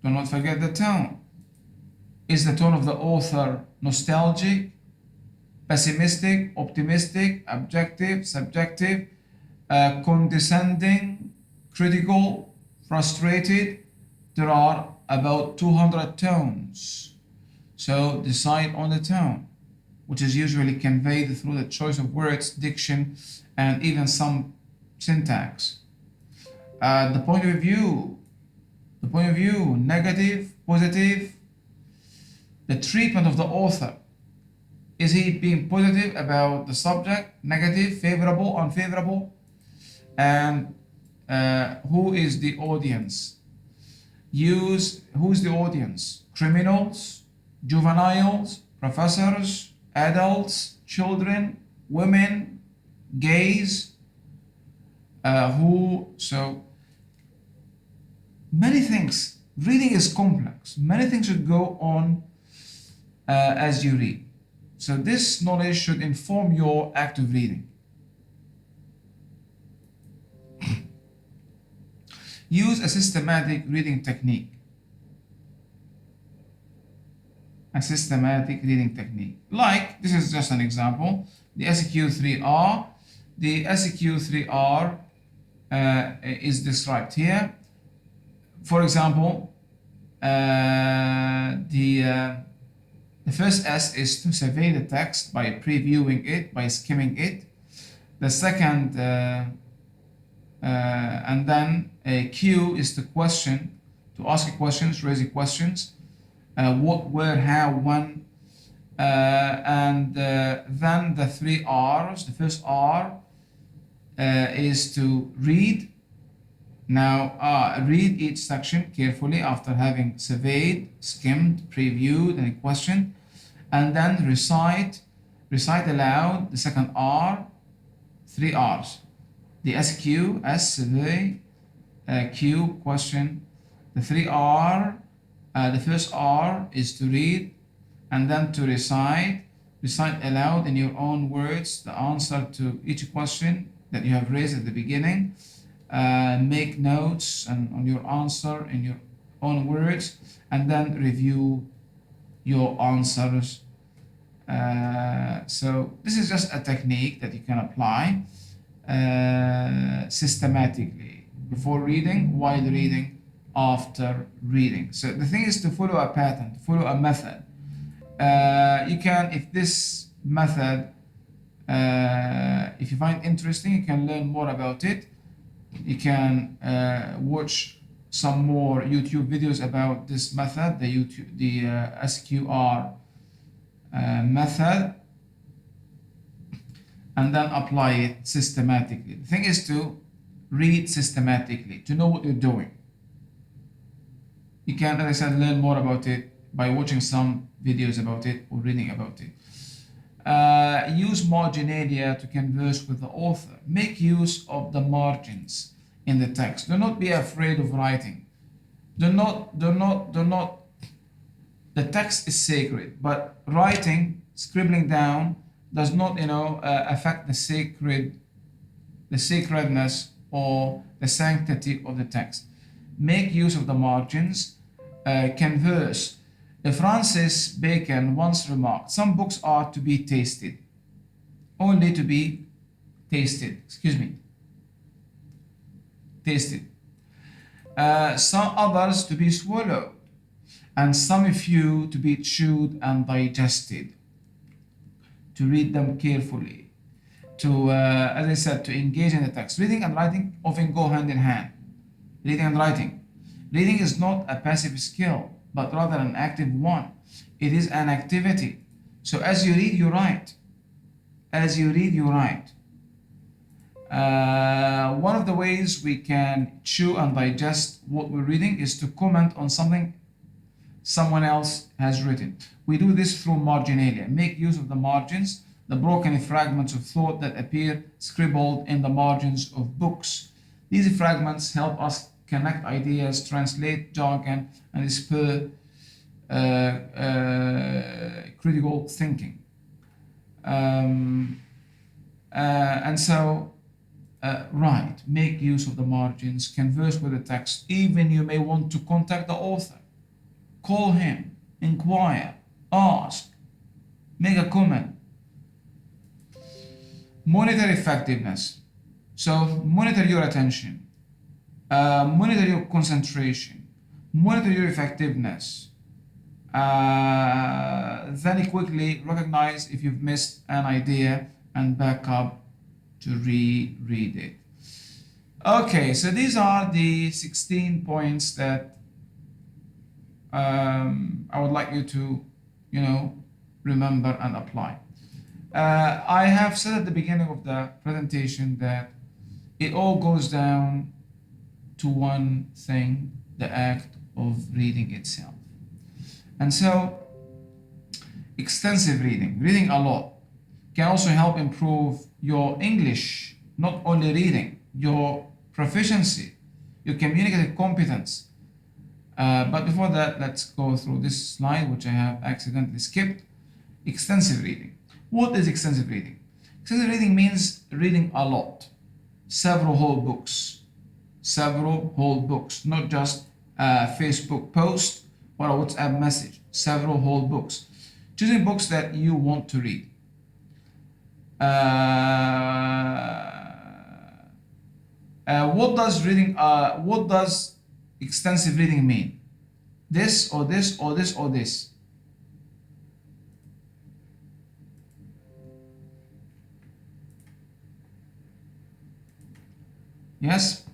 Do not forget the tone. Is the tone of the author nostalgic, pessimistic, optimistic, objective, subjective, condescending, critical, frustrated? There are about 200 tones. So decide on the tone, which is usually conveyed through the choice of words, diction, and even some syntax. The point of view, negative, positive, the treatment of the author. Is he being positive about the subject, negative, favorable, unfavorable? And who is the audience? Who's the audience? Criminals, juveniles, professors, adults, children, women, gays, so many things. Reading is complex. Many things should go on as you read. So this knowledge should inform your act of reading. Use a systematic reading technique. A systematic reading technique. Like, this is just an example, the SQ3R. The SQ3R is described here. For example, the first S is to survey the text by previewing it, by skimming it. The second, and then Q is to question, to ask questions, raise questions. What, where, how, when, and then the three R's. The first R is to read. Now, read each section carefully after having surveyed, skimmed, previewed, and questioned, and then recite aloud the second R, three R's. The SQ, S, survey, Q, question. The three R, the first R is to read, and then to recite aloud in your own words the answer to each question that you have raised at the beginning. Make notes on your answer in your own words, and then review your answers. So this is just a technique that you can apply systematically before reading, while reading, after reading. So the thing is to follow a pattern, to follow a method. You can, if this method, if you find interesting, you can learn more about it. You can watch some more YouTube videos about this method, the SQR method, and then apply it systematically. The thing is to read systematically, to know what you're doing. You can, as I said, learn more about it by watching some videos about it or reading about it. Use marginalia to converse with the author. Make use of the margins in the text. Do not be afraid of writing. Do not. The text is sacred, but writing, scribbling down, does not, affect the sacredness or the sanctity of the text. Make use of the margins. Converse. Francis Bacon once remarked, some books are to be tasted, only to be tasted, tasted. Some others to be swallowed, and some few to be chewed and digested. To read them carefully, to, as I said, to engage in the text. Reading and writing often go hand in hand. Reading and writing. Reading is not a passive skill, but rather an active one. It is an activity. So as you read, you write. As you read, you write. One of the ways we can chew and digest what we're reading is to comment on something someone else has written. We do this through marginalia. Make use of the margins, the broken fragments of thought that appear scribbled in the margins of books. These fragments help us connect ideas, translate jargon, and spur critical thinking. Write, make use of the margins, converse with the text. Even you may want to contact the author. Call him, inquire, ask, make a comment. Monitor effectiveness. So monitor your attention. Monitor your concentration, monitor your effectiveness. Then quickly recognize if you've missed an idea and back up to reread it. Okay, so these are the 16 points that I would like you to, remember and apply. I have said at the beginning of the presentation that it all goes down to one thing, the act of reading itself. And so, extensive reading a lot, can also help improve your English, not only reading, your proficiency, your communicative competence. But before that, let's go through this slide, which I have accidentally skipped. Extensive reading. What is extensive reading? Extensive reading means reading a lot, several whole books, not just a Facebook post or a WhatsApp message, several whole books. Choosing books that you want to read. What does extensive reading mean? This or this or this or this? Yes?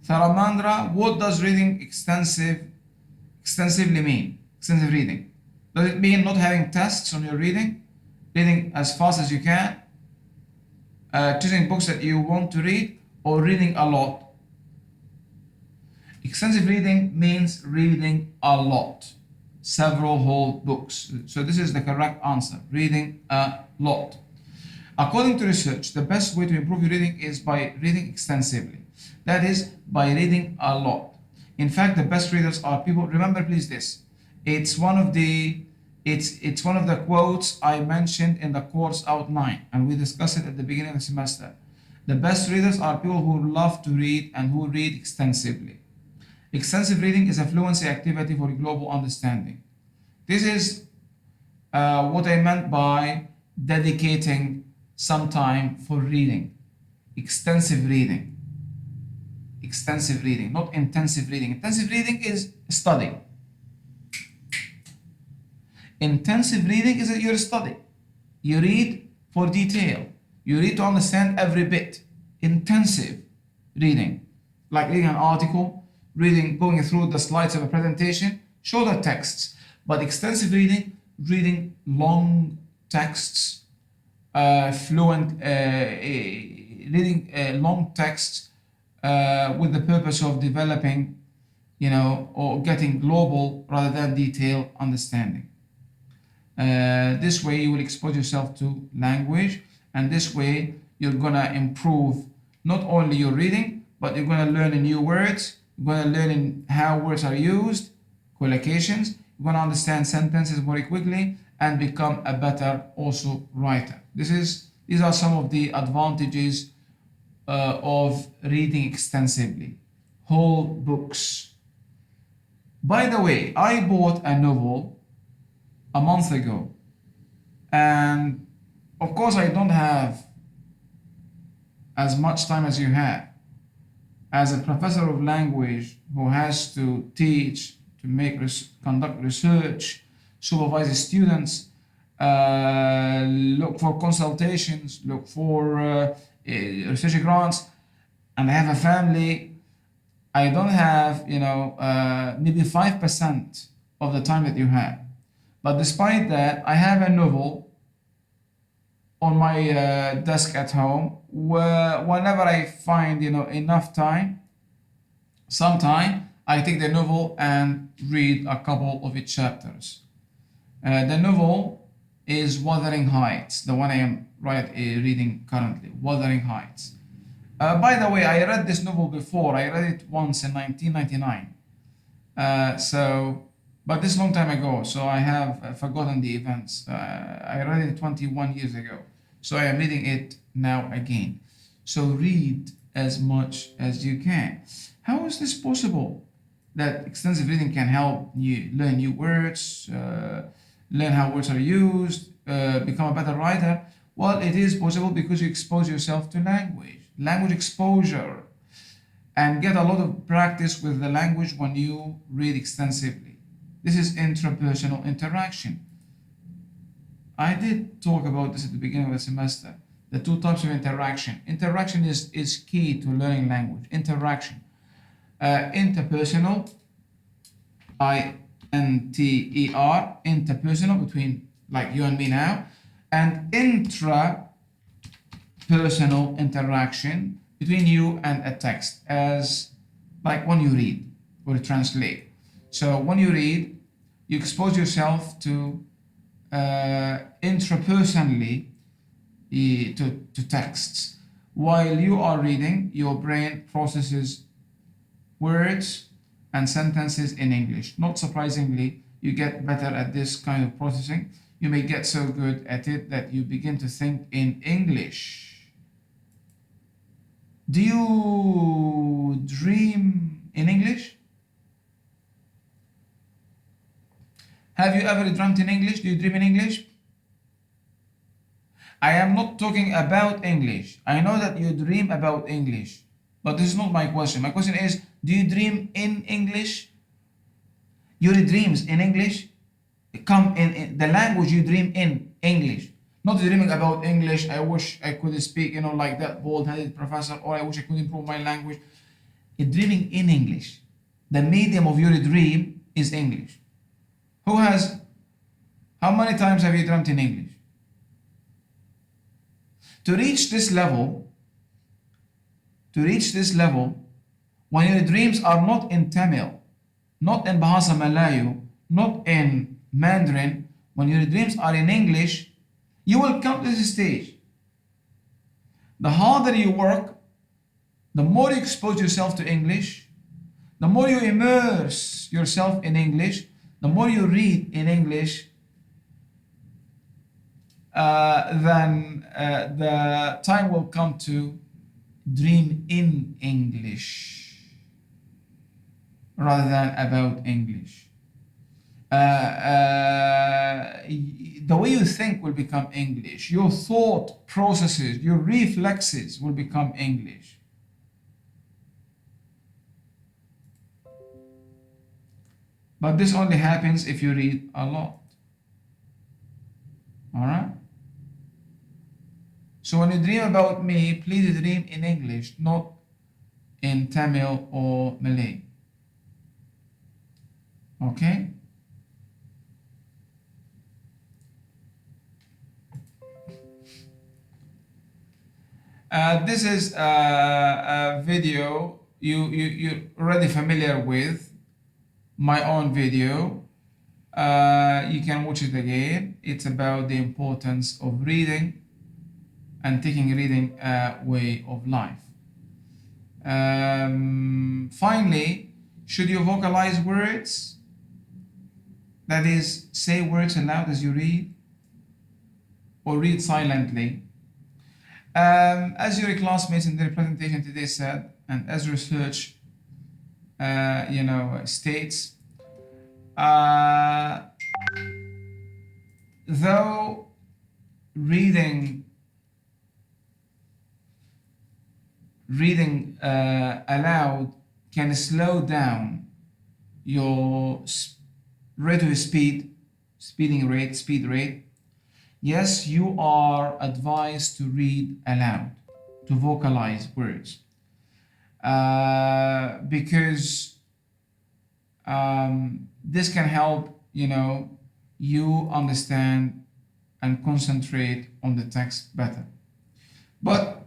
Saramandra, what does reading extensively mean? Extensive reading. Does it mean not having tests on your reading? Reading as fast as you can? Choosing books that you want to read, or reading a lot? Extensive reading means reading a lot, several whole books. So this is the correct answer, reading a lot. According to research, the best way to improve your reading is by reading extensively. That is, by reading a lot. In fact, the best readers are people, remember please this, it's one of the quotes I mentioned in the course outline, and we discussed it at the beginning of the semester. The best readers are people who love to read and who read extensively. Extensive reading is a fluency activity for global understanding. This is what I meant by dedicating some time for reading. Extensive reading, not intensive reading. Intensive reading is study. Intensive reading is your study. You read for detail. You read to understand every bit. Intensive reading, like reading an article, going through the slides of a presentation, shorter texts. But extensive reading, reading long texts, reading long texts with the purpose of developing, or getting global rather than detailed understanding. This way you will expose yourself to language, and this way you're gonna improve not only your reading, but you're gonna learn new words, you're gonna learn how words are used, collocations, you're gonna understand sentences more quickly and become a better also writer. These are some of the advantages of reading extensively. Whole books. By the way, I bought a novel a month ago, and of course I don't have as much time as you have. As a professor of language who has to teach, to conduct research, supervise students, look for consultations, look for research grants, and I have a family, I don't have, maybe 5% of the time that you have. But despite that, I have a novel on my desk at home, where whenever I find, enough time, sometime, I take the novel and read a couple of its chapters. The novel is Wuthering Heights, the one I am reading currently, Wuthering Heights. By the way, I read this novel before. I read it once in 1999. But this long time ago, so I have forgotten the events. I read it 21 years ago, so I am reading it now again. So read as much as you can. How is this possible? That extensive reading can help you learn new words, learn how words are used, become a better writer. Well, it is possible because you expose yourself to language exposure. and get a lot of practice with the language when you read extensively. This is intrapersonal interaction. I did talk about this at the beginning of the semester. The two types of interaction. Interaction is key to learning language. Interaction. Interpersonal, I-N-T-E-R, interpersonal, between like you and me now, and intrapersonal interaction between you and a text, as like when you read or translate. So when you read, you expose yourself to intrapersonally to texts. While you are reading, your brain processes words and sentences in English. Not surprisingly, you get better at this kind of processing. You may get so good at it that you begin to think in English. Do you dream in English? Have you ever dreamt in English? Do you dream in English? I am not talking about English. I know that you dream about English, but this is not my question. My question is, do you dream in English? Your dreams in English come in the language you dream in English. Not dreaming about English. I wish I could speak, like that bald-headed professor, or I wish I could improve my language. You're dreaming in English. The medium of your dream is English. How many times have you dreamt in English? To reach this level, when your dreams are not in Tamil, not in Bahasa Malayu, not in Mandarin, when your dreams are in English, you will come to this stage. The harder you work, the more you expose yourself to English, the more you immerse yourself in English, the more you read in English, then the time will come to dream in English rather than about English. The way you think will become English. Your thought processes, your reflexes will become English. But this only happens if you read a lot. All right? So when you dream about me, please dream in English, not in Tamil or Malay. Okay? This is a video you're already familiar with, my own video. You can watch it again. It's about the importance of reading and taking reading a way of life. Finally, should you vocalize words? That is, say words aloud as you read, or read silently. As your classmates in their presentation today said, and as research states, though reading aloud can slow down your rate of speed rate, yes, you are advised to read aloud, to vocalize words, because this can help you understand and concentrate on the text better. But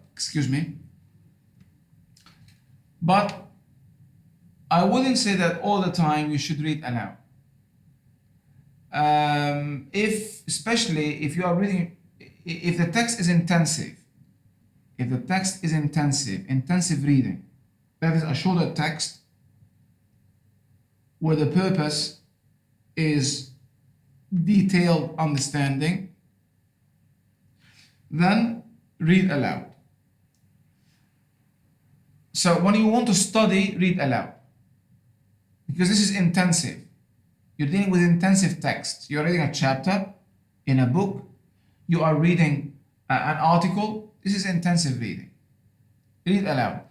I wouldn't say that all the time you should read aloud. Especially if you are reading, if the text is intensive, intensive reading, that is a shorter text where the purpose is detailed understanding, then read aloud. So when you want to study, read aloud, because this is intensive. You're dealing with intensive text. You're reading a chapter in a book. You are reading an article. This is intensive reading. Read aloud.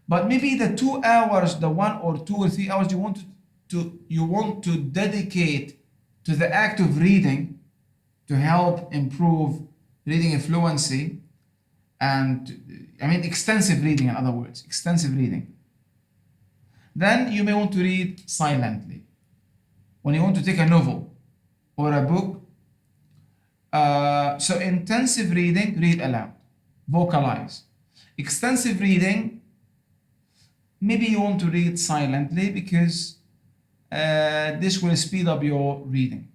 But maybe the 2 hours, the 1 or 2 or 3 hours you want to dedicate to the act of reading to help improve reading fluency and extensive reading, in other words, extensive reading. Then you may want to read silently. When you want to take a novel or a book, so intensive reading, read aloud, vocalize. Extensive reading, maybe you want to read silently because this will speed up your reading.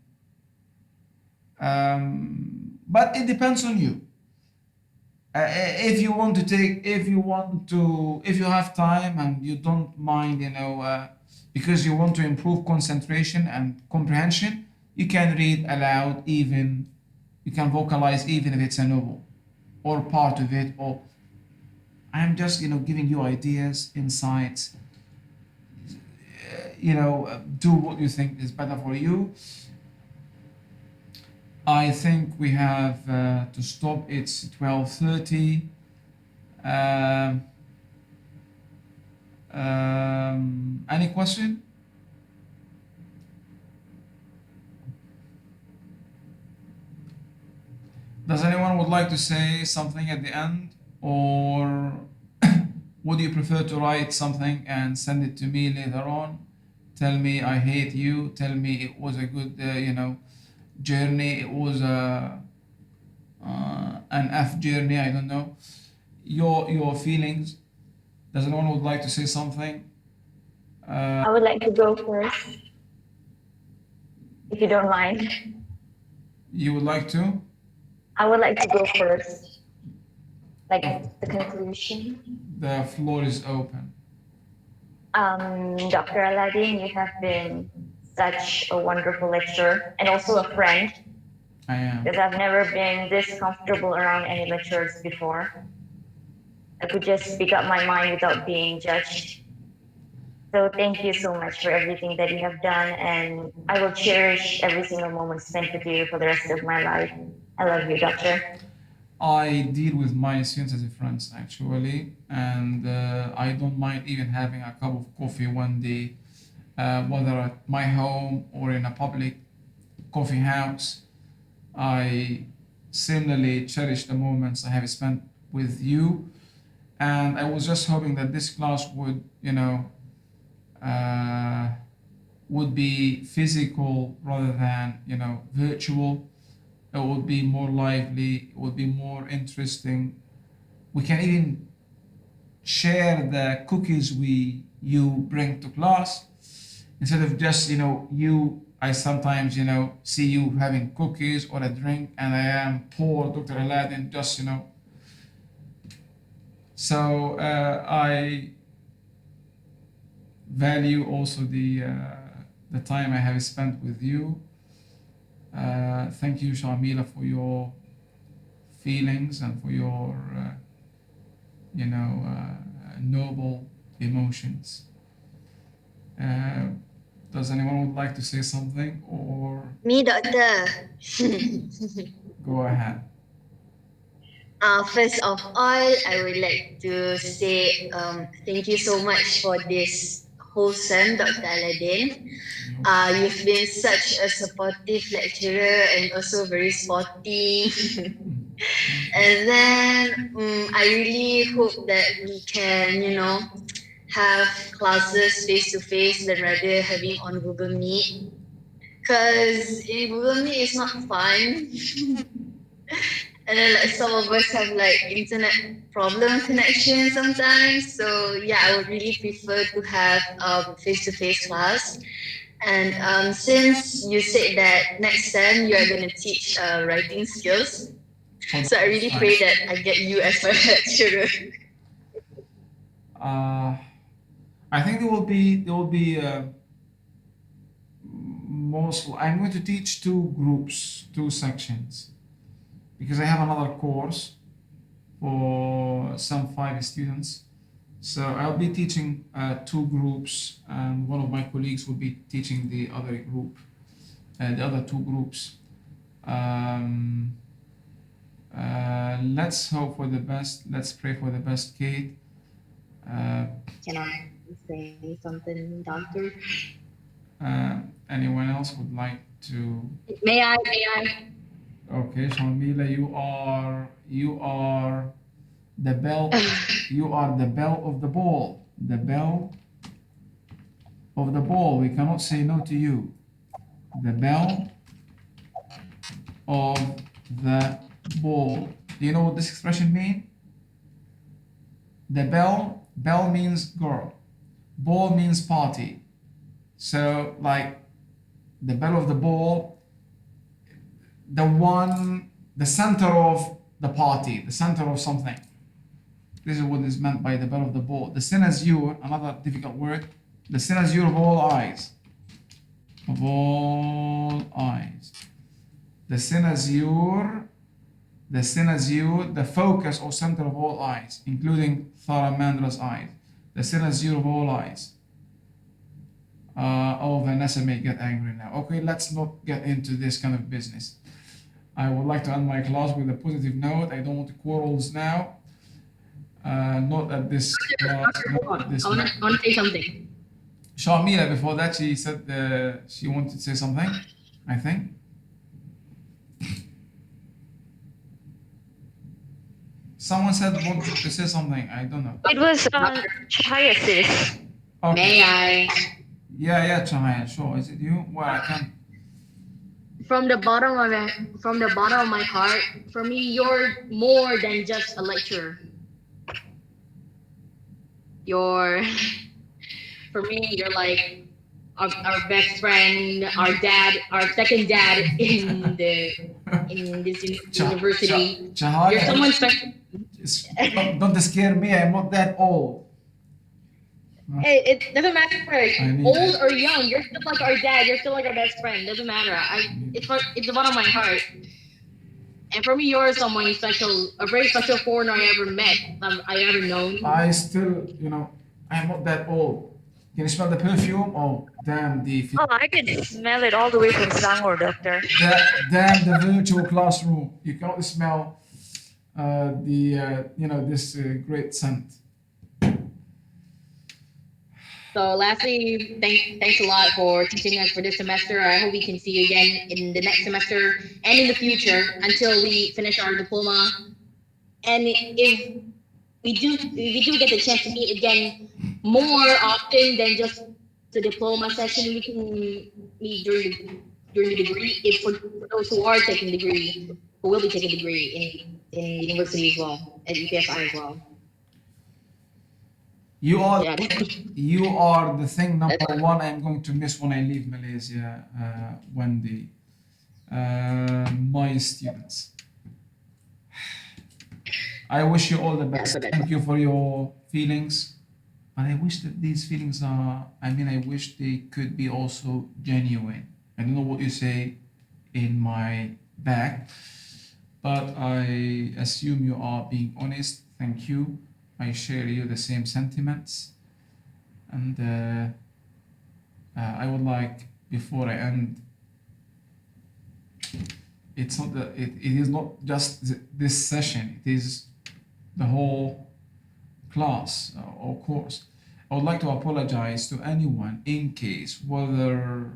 But it depends on you. If you have time and you don't mind, because you want to improve concentration and comprehension, you can read aloud, even you can vocalize even if it's a novel or part of it, or I'm just giving you ideas, insights. Do what you think is better for you. I think we have to stop. It's 12:30. Any question? Does anyone would like to say something at the end, or would you prefer to write something and send it to me later on? Tell me I hate you. Tell me it was a good, journey. It was an F journey. I don't know. Your feelings. Does anyone would like to say something? I would like to go first, if you don't mind. You would like to? I would like to go first, like the conclusion. The floor is open. Dr. Aladdin, you have been such a wonderful lecturer and also a friend, I am. because I've never been this comfortable around any lecturers before. I could just speak up my mind without being judged. So thank you so much for everything that you have done, and I will cherish every single moment spent with you for the rest of my life. I love you, Doctor. I deal with my students as a friends actually, and I don't mind even having a cup of coffee one day, whether at my home or in a public coffee house. I similarly cherish the moments I have spent with you, and I was just hoping that this class would be physical rather than virtual. It would be more lively, it would be more interesting. We can even share the cookies you bring to class instead of just I sometimes see you having cookies or a drink and I am poor Dr. Aladdin, just so I value also the time I have spent with you. Thank you, Shamila, for your feelings and for your, noble emotions. Does anyone would like to say something, or Me, Doctor. go ahead? First of all, I would like to say thank you so much for this wholesome, Dr. Aladdin. You've been such a supportive lecturer and also very sporting. And then I really hope that we can, have classes face to face than rather having on Google Meet. Because in Google Meet it's not fun. And then some of us have internet problem connection sometimes. So yeah, I would really prefer to have face-to-face class. And since you said that next time you are going to teach writing skills, so I really pray that I get you as my lecturer. I think there will be most. I'm going to teach two sections, because I have another course for some 5 students. So I'll be teaching 2 groups, and one of my colleagues will be teaching the other group, the other 2 groups. Let's hope for the best. Let's pray for the best, Kate. Can I say something, doctor? Anyone else would like to? May I? May I? Okay, Sharmila, you are the bell. You are the bell of the ball. The bell of the ball. We cannot say no to you. The bell of the ball. Do you know what this expression means? The bell means girl. Ball means party. So like the bell of the ball, the center of the party, the center of something. This is what is meant by the bell of the ball. The synaxure, another difficult word, the synaxure of all eyes. Of all eyes. The synaxure, the focus or center of all eyes, including Thalamandra's eyes. The synaxure of all eyes. Oh, Vanessa may get angry now. Okay, let's not get into this kind of business. I would like to end my class with a positive note. I don't want quarrels now. Not at this class. Not at this I want to say something. Sharmila, before that, she said she wanted to say something, I think. Someone said wanted to say something. I don't know. It was Chahaya, sis. Okay. May I? Yeah, Chahaya, sure. Is it you? Well, I can't. From the bottom of my heart, for me, you're more than just a lecturer. For me, you're like our best friend, our dad, our second dad in this university. Chahaya, You're someone special. don't scare me. I'm not that old. Hey, it doesn't matter. need- Old or young, you're still like our dad. You're still like our best friend. Doesn't matter. It's the bottom of my heart. And for me, you're someone special, a very special foreigner I ever met, I ever known. I still, I'm not that old. Can you smell the perfume? Oh, damn the. Oh, I can smell it all the way from Sangor, doctor. Damn the virtual classroom. You cannot smell this great scent. So lastly, thanks a lot for teaching us for this semester. I hope we can see you again in the next semester and in the future until we finish our diploma. And if we do get the chance to meet again more often than just the diploma session, we can meet during the degree. If for those who are taking the degree, who will be taking the degree in university as well, at UPFI as well. You are Yeah. you are the thing number one I'm going to miss when I leave Malaysia, Wendy. My students. I wish you all the best. Thank you for your feelings. And I wish that these feelings I wish they could be also genuine. I don't know what you say in my back, but I assume you are being honest. Thank you. I share you the same sentiments. And I would like, before I end, it is not just this session, it is the whole class or course. I would like to apologize to anyone in case whether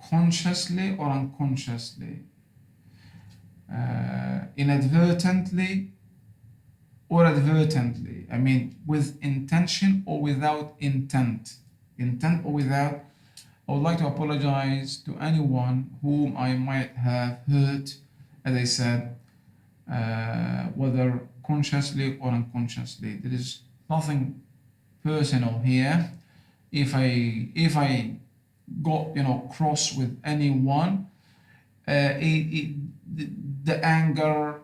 consciously or unconsciously, inadvertently or advertently, I mean with intention or without intent, I would like to apologize to anyone whom I might have hurt, as I said, whether consciously or unconsciously. There is nothing personal here. If I got cross with anyone, the anger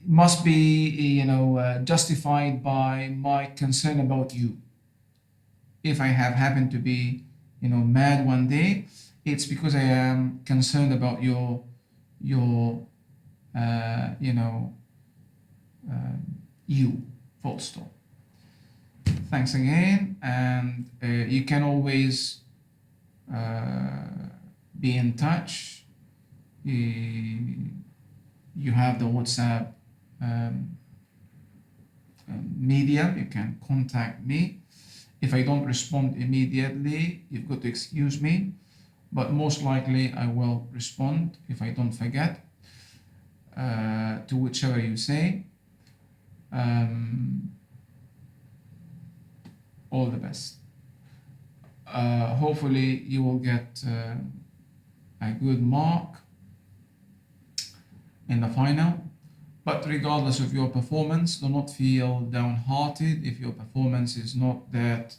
must be justified by my concern about you. If I have happened to be mad one day, it's because I am concerned about your you, full stop. Thanks again, and you can always be in touch. you have the WhatsApp media. You can contact me. If I don't respond immediately, you've got to excuse me, but most likely I will respond if I don't forget to whichever you say. All the best. Hopefully you will get a good mark in the final. But regardless of your performance, do not feel downhearted if your performance is not that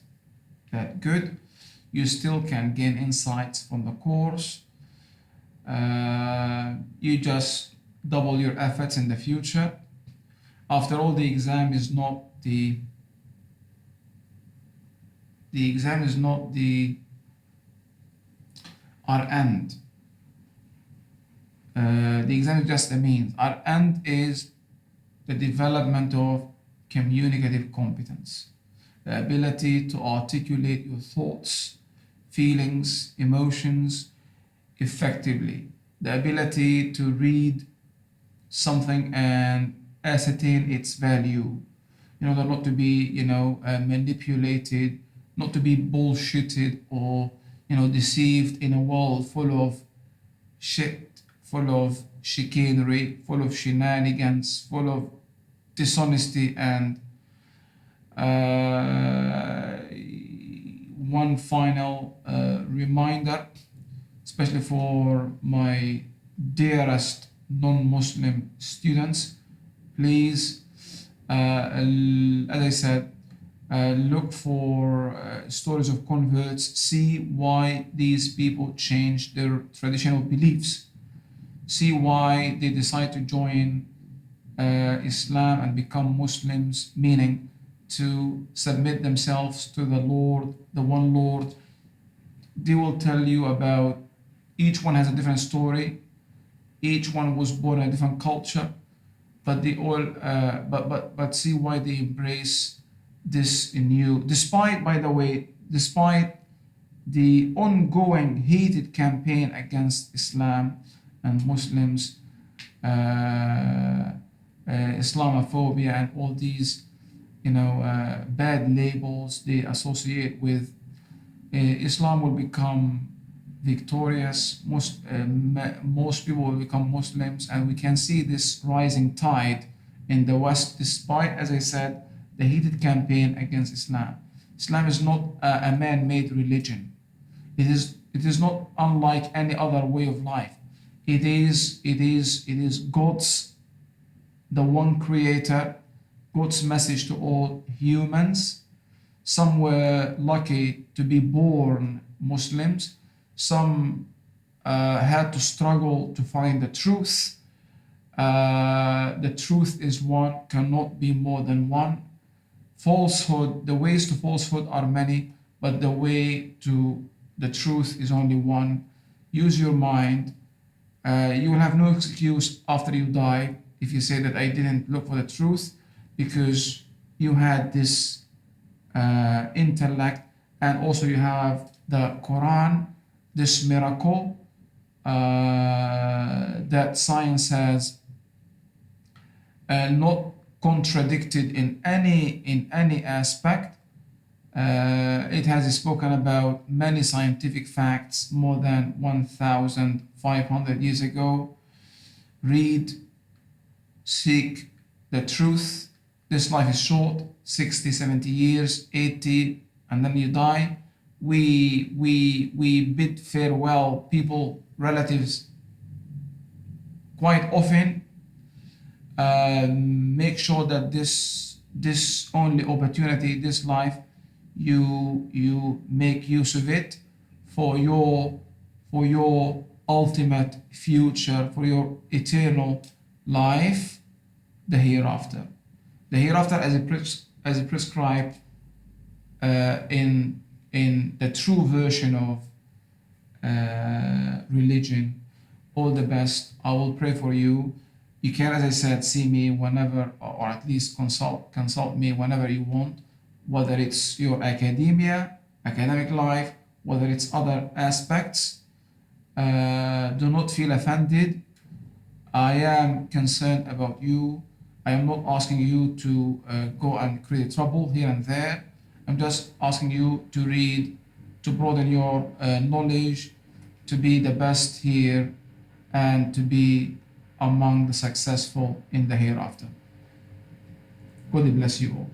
good. You still can gain insights from the course. You just double your efforts in the future. After all, the exam is not our end. The exam is just a means. Our end is the development of communicative competence, the ability to articulate your thoughts, feelings, emotions effectively, the ability to read something and ascertain its value, in order not to be, manipulated, not to be bullshitted or, deceived in a world full of shit, full of chicanery, full of shenanigans, full of dishonesty. And one final reminder, especially for my dearest non-Muslim students, please, as I said, look for stories of converts, see why these people changed their traditional beliefs, see why they decide to join Islam and become Muslims, meaning to submit themselves to the Lord, the one Lord. They will tell you about, each one has a different story, each one was born in a different culture, but they all, but see why they embrace this in you, despite, by the way, despite the ongoing hated campaign against Islam and Muslims, Islamophobia and all these, bad labels they associate with. Islam will become victorious. Most people will become Muslims, and we can see this rising tide in the West, despite, as I said, the heated campaign against Islam. Islam is not a man-made religion. It is not unlike any other way of life. It is God's, the one creator, God's message to all humans. Some were lucky to be born Muslims. Some had to struggle to find the truth. The truth is one, cannot be more than one. Falsehood, the ways to falsehood are many, but the way to the truth is only one. Use your mind. You will have no excuse after you die if you say that I didn't look for the truth, because you had this intellect, and also you have the Quran, this miracle that science has not contradicted in any aspect. It has spoken about many scientific facts more than 1,500 years ago. Read, seek the truth. This life is short, 60, 70 years, 80, and then you die. We bid farewell people, relatives, quite often. Make sure that this only opportunity, this life, you make use of it for your ultimate future, for your eternal life, the hereafter. The hereafter as it prescribed in the true version of religion. All the best. I will pray for you. You can, as I said, see me whenever, or at least consult me whenever you want, whether it's your academic life, whether it's other aspects. Do not feel offended. I am concerned about you. I am not asking you to go and create trouble here and there. I'm just asking you to read, to broaden your knowledge, to be the best here, and to be among the successful in the hereafter. God bless you all.